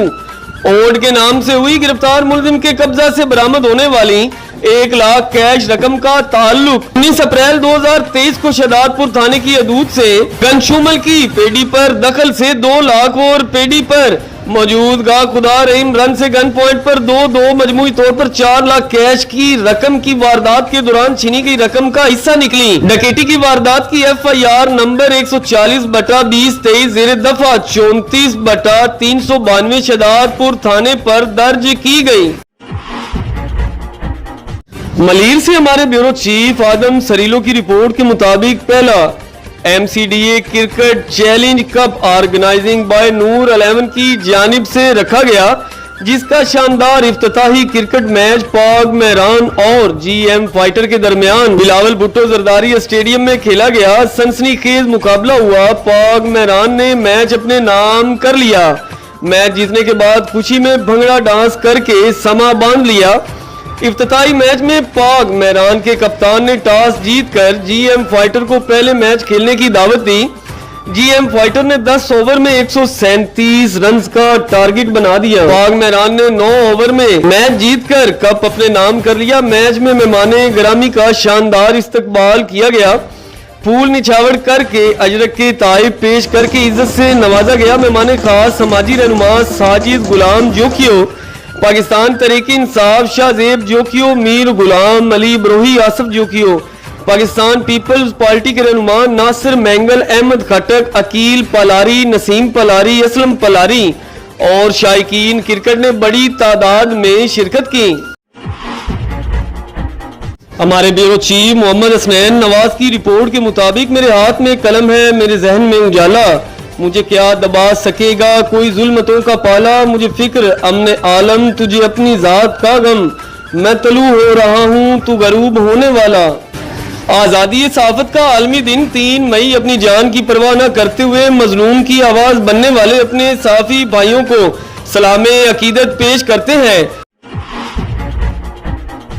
ओड के नाम से हुई। गिरफ्तार मुलजिम के कब्जा से बरामद होने वाली 1 लाख कैश रकम का ताल्लुक 19 अप्रैल 2023 को शाहदादपुर थाने की हदूद से गनशुमल की पेडी पर दखल से 2 लाख और पेडी पर मौजूद गा खुदा रहीम रन से गन पॉइंट पर 2 मजमूई तौर पर 4 लाख कैश की रकम की वारदात के दौरान छीनी गई रकम का हिस्सा निकली। डकैती की वारदात की FIR नंबर 140/2023 जेर दफा 34/392 शाहदादपुर थाने पर दर्ज की गई। मलीर से हमारे ब्यूरो चीफ आदम सरीलो की रिपोर्ट के मुताबिक पहला MCDA cricket challenge cup organizing by Noor 11 की जानिब से रखा गया, जिसका शानदार इफ्तिताही क्रिकेट मैच पाक मेहरान और GM फाइटर के दरमियान बिलावल भुट्टो जरदारी स्टेडियम में खेला गया। सनसनीखेज मुकाबला हुआ। पाक मेहरान ने मैच अपने नाम कर लिया। मैच जीतने के बाद खुशी में भंगड़ा डांस करके समा बांध लिया। इफ्तिताई मैच में पाक मेहरान के कप्तान ने टॉस जीतकर GM फाइटर को पहले मैच खेलने की दावत दी। GM फाइटर ने 10 ओवर में 137 रन्स का टारगेट बना दिया। पाक मेहरान ने 9 ओवर में मैच जीतकर कप अपने नाम कर लिया। मैच में मेहमाने ग्रामी का शानदार इस्तकबाल किया गया। फूल निछावर करके अजरक के ताइब पेश करके इज्जत से नवाजा गया। मेहमान खास समाजी रहनुमा साजिद गुलाम जोकियो, पाकिस्तान तहरीक इंसाफ शाहजेब जोकियो, मीर गुलाम अली बरोही, आसफ जोकियो, पाकिस्तान पीपल्स पार्टी के रहनुमा नासिर मैंगल, अहमद खटक, अकील पलारी, नसीम पलारी, असलम पलारी और शायकीन क्रिकेट ने बड़ी तादाद में शिरकत की। हमारे ब्यूरो चीफ मोहम्मद हसनैन नवाज की रिपोर्ट के मुताबिक मेरे हाथ में कलम है, मेरे जहन में उजाला, मुझे क्या दबा सकेगा कोई जुल्मतों का पाला, मुझे फिक्र अमन आलम, तुझे अपनी जात का गम, मैं तलू हो रहा हूँ तू गरूब होने वाला। आज़ादी सहाफ़त का आलमी दिन 3 मई अपनी जान की परवाह न करते हुए मजलूम की आवाज़ बनने वाले अपने सहाफ़ी भाइयों को सलाम अकीदत पेश करते हैं।